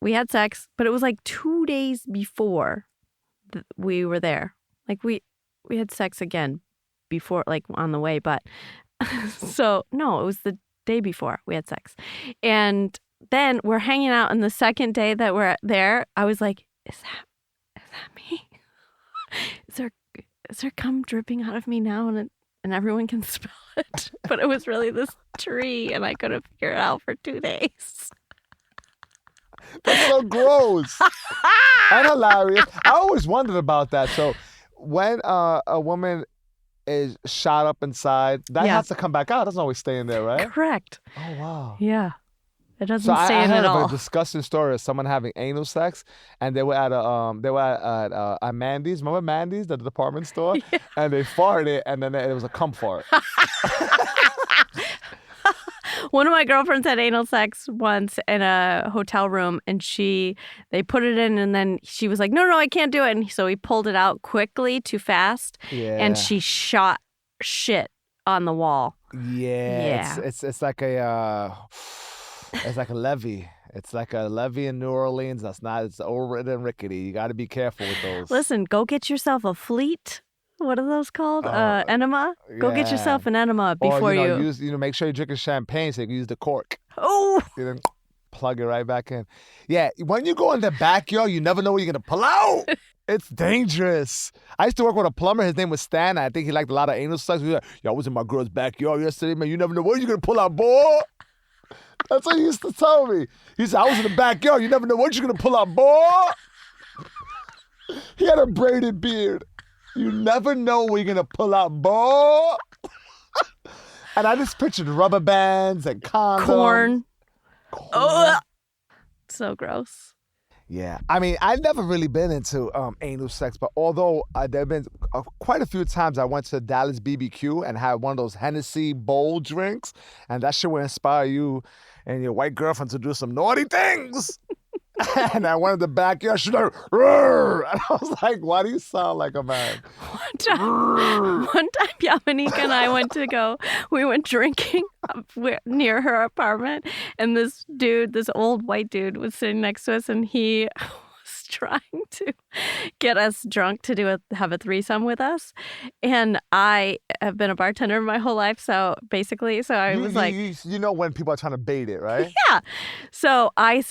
we had sex, but it was like 2 days before we were there. Like we had sex again before, like on the way, but so no, it was the day before we had sex. And then we're hanging out, and the second day that we're there, I was like, is that me? Is there cum dripping out of me now? And and everyone can smell it. But it was really this tree, and I couldn't figure it out for 2 days. That's so gross and hilarious. I always wondered about that. So when a woman is shot up inside, that has to come back out. It doesn't always stay in there, right? Correct. Oh, wow. Yeah. It doesn't So stay I in heard at all. of a disgusting story of someone having anal sex, and they were at Mandy's. Remember Mandy's, the department store? Yeah. And they farted, and then it was a cum fart. One of my girlfriends had anal sex once in a hotel room, and they put it in, and then she was like, no, I can't do it. And so he pulled it out quickly, too fast, and she shot shit on the wall. Yeah. It's like a levee. It's like a levee in New Orleans. It's overridden and rickety. You got to be careful with those. Listen, go get yourself a fleet. What are those called? Enema? Go get yourself an enema before make sure you're drinking champagne so you can use the cork. Oh! You then plug it right back in. Yeah, when you go in the backyard, you never know what you're going to pull out. It's dangerous. I used to work with a plumber. His name was Stan. I think he liked a lot of anal sex. He was like, I was in my girl's backyard yesterday, man. You never know what you're going to pull out, boy. That's what he used to tell me. He said, I was in the backyard. You never know what you're going to pull out, boy. He had a braided beard. You never know what you're going to pull out, boy. And I just pictured rubber bands and condoms. Corn. Oh, so gross. Yeah. I mean, I've never really been into anal sex, but although there have been quite a few times I went to Dallas BBQ and had one of those Hennessy bowl drinks, and that shit will inspire you and your white girlfriend to do some naughty things. And I went in the backyard, she's like, "Rrr!" And I was like, why do you sound like a man? One time, Yamanika and I we went drinking near her apartment, and this old white dude was sitting next to us, and he was trying to get us drunk to have a threesome with us. And I have been a bartender my whole life, so I was like... You know when people are trying to bait it, right? Yeah. So I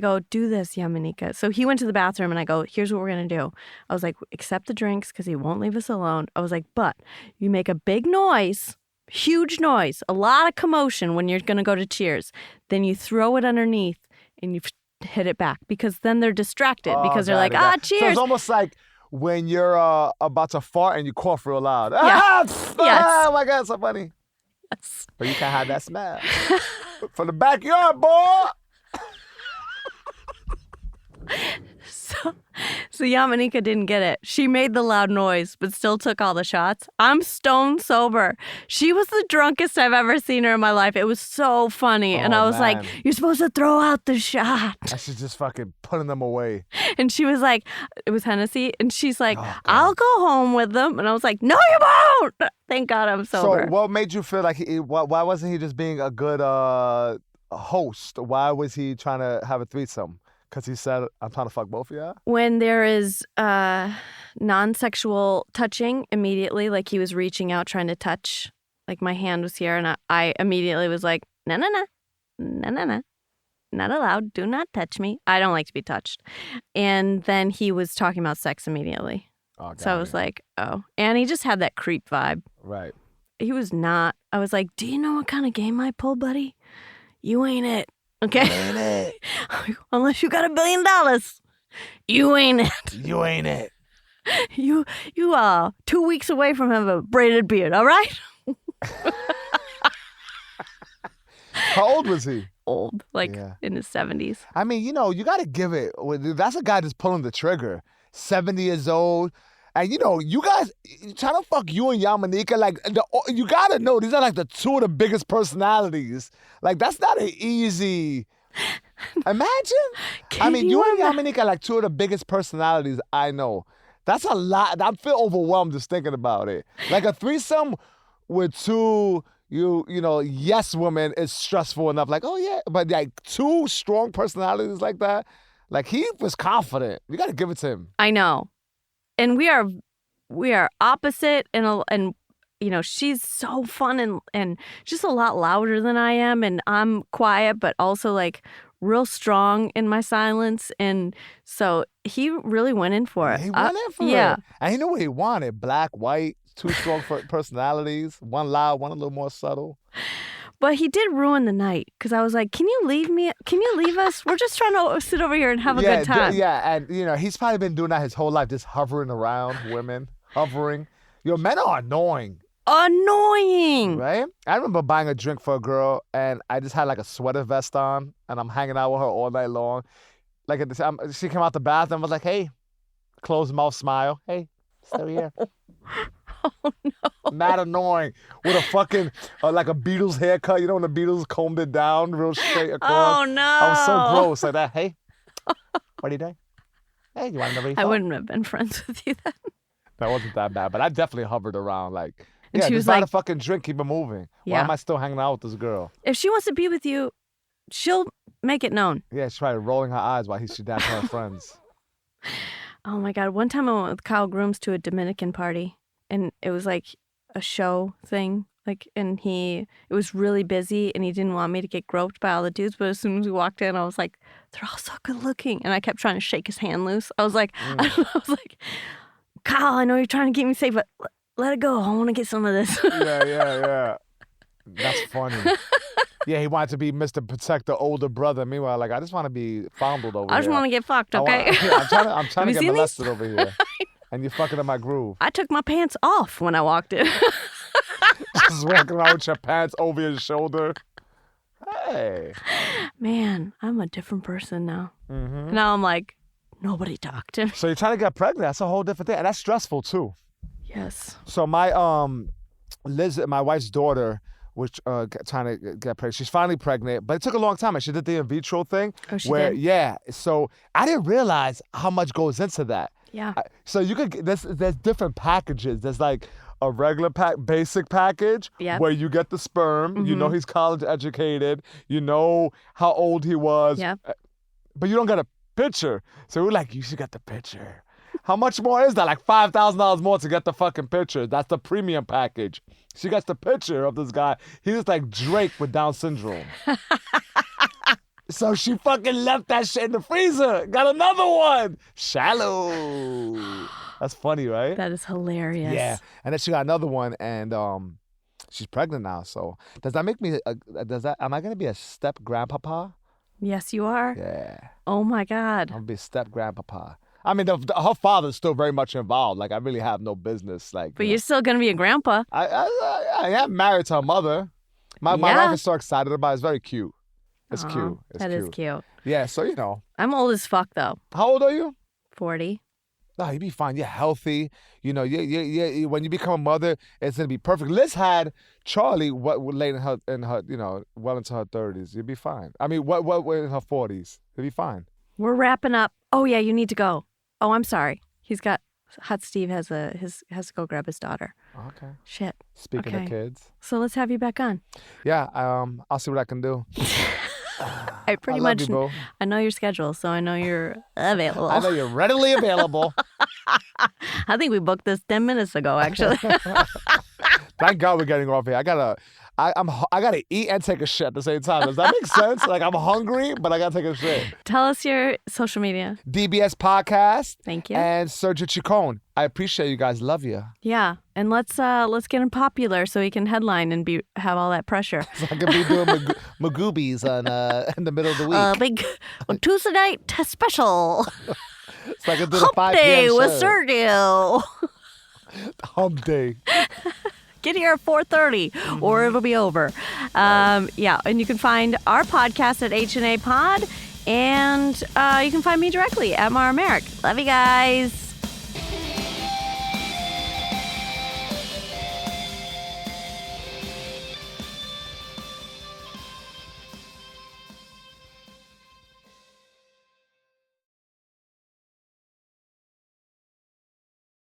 go, do this, Yamanika. So he went to the bathroom, and I go, here's what we're going to do. I was like, accept the drinks because he won't leave us alone. I was like, but you make a big noise, huge noise, a lot of commotion when you're going to go to cheers. Then you throw it underneath, and you hit it back, because then they're distracted because they're like, cheers. So it's almost like when you're about to fart and you cough real loud. Yeah. Yes. Oh my God, so funny. Yes. But you can't have that smell. From the backyard, boy. So Yamanika didn't get it. She made the loud noise, but still took all the shots. I'm stone sober. She was the drunkest I've ever seen her in my life. It was so funny. And I was like, you're supposed to throw out the shot. I should just fucking putting them away. And she was like, it was Hennessy. And she's like, I'll go home with them. And I was like, no, you won't. Thank God I'm sober. So what made you feel like, why wasn't he just being a good host? Why was he trying to have a threesome? Because he said, I'm trying to fuck both of y'all? When there is non-sexual touching, immediately, like he was reaching out, trying to touch, like my hand was here, and I immediately was like, no, not allowed, do not touch me. I don't like to be touched. And then he was talking about sex immediately. So I was like, oh. And he just had that creep vibe. Right. He was not. I was like, do you know what kind of game I pull, buddy? You ain't it. Okay. You ain't it. Unless you got $1 billion. You ain't it. You ain't it. You are 2 weeks away from having a braided beard, all right? How old was he? Old, in his 70s. I mean, you got to give it. That's a guy that's pulling the trigger. 70 years old. And, you guys, trying to fuck you and Yamanika, you got to know, these are like the two of the biggest personalities. Like, that's not an easy... Imagine. You and Yamanika are like two of the biggest personalities I know. That's a lot. I feel overwhelmed just thinking about it. Like a threesome with two, yes women is stressful enough. Like, oh yeah, but like two strong personalities like that, like he was confident. You got to give it to him. I know. And we are opposite, and she's so fun and just a lot louder than I am, and I'm quiet, but also like real strong in my silence, and so he really went in for it. He went in for it. And he knew what he wanted: black, white, two strong personalities. One loud, one a little more subtle. But he did ruin the night because I was like, can you leave me? Can you leave us? We're just trying to sit over here and have a good time. And he's probably been doing that his whole life, just hovering around women, hovering. Men are annoying. Annoying. Right? I remember buying a drink for a girl, and I just had like a sweater vest on, and I'm hanging out with her all night long. Like she came out the bathroom, was like, hey, closed mouth smile. Hey, still here. Oh, no. Mad annoying. With a fucking, like a Beatles haircut. You know when the Beatles combed it down real straight across? Oh, no. I was so gross. Like that. Hey, what are you doing? Hey, you want to know what you I thought? wouldn't have been friends with you then. That wasn't that bad, but I definitely hovered around like, And she just was buy like, the fucking drink, keep it moving. Yeah. Why am I still hanging out with this girl? if she wants to be with you, she'll make it known. Yeah, she's probably rolling her eyes while she's down to her friends. Oh my God. One time I went with Kyle Grooms to a Dominican party, and it was like a show thing. And it was really busy, and he didn't want me to get groped by all the dudes. But as soon as we walked in, I was like, they're all so good looking. And I kept trying to shake his hand loose. I was like, Kyle, I know you're trying to keep me safe, but let it go. I want to get some of this. Yeah. That's funny. Yeah, he wanted to be Mr. Protect the older brother. Meanwhile, I just want to be fondled over here. I just want to get fucked, okay? I'm trying to get molested over here. And you're fucking in my groove. I took my pants off when I walked in. Just walking around with your pants over your shoulder. Hey. Man, I'm a different person now. Mm-hmm. Now I'm like, nobody talked to me. So you're trying to get pregnant. That's a whole different thing. And that's stressful, too. Yes. So my Liz, my wife's daughter, was trying to get pregnant. She's finally pregnant, but it took a long time. And she did the in vitro thing. Oh, she did? Yeah. So I didn't realize how much goes into that. Yeah. So you could there's different packages. There's like a regular basic package where you get the sperm. Mm-hmm. You know he's college educated. You know how old he was. Yeah. But you don't get a picture. So we're like, you should get the picture. How much more is that? Like $5,000 more to get the fucking picture. That's the premium package. She gets the picture of this guy. He's just like Drake with Down syndrome. So she fucking left that shit in the freezer. Got another one. Shallow. That's funny, right? That is hilarious. Yeah. And then she got another one, and she's pregnant now. So does that make me? Am I gonna be a step grandpapa? Yes, you are. Yeah. Oh my God. I'm gonna be a step grandpapa. I mean, her father's still very much involved. Like I really have no business. But you're still gonna be a grandpa. I am married to her mother. My wife is so excited about it. It's very cute. It's cute. That is cute. Yeah, so I'm old as fuck though. How old are you? 40. No, you'll be fine. You're healthy. You when you become a mother, it's gonna be perfect. Liz had Charlie late in her well into her 30s. You'll be fine. I mean, what in her 40s? You'll be fine. We're wrapping up. Oh yeah, you need to go. Oh, I'm sorry. Hot Steve has to go grab his daughter. Okay. Shit. Speaking of kids. So let's have you back on. Yeah, I'll see what I can do. I pretty much I know your schedule, so I know you're available. I know you're readily available. I think we booked this 10 minutes ago, actually. Thank God we're getting off here. I gotta eat and take a shit at the same time. Does that make sense? Like I'm hungry, but I gotta take a shit. Tell us your social media. DBS Podcast. Thank you. And Sergio Chicon. I appreciate you guys. Love you. Yeah, and let's get him popular so he can headline and have all that pressure. So I can be doing Magoobies in the middle of the week. Big Tuesday night special. So I can do Hump the 5 Day p.m. with show. Sergio. Hump Day. Get here at 4:30 or it'll be over. Yeah, and you can find our podcast at H&A Pod, and you can find me directly at Mara Merrick. Love you guys.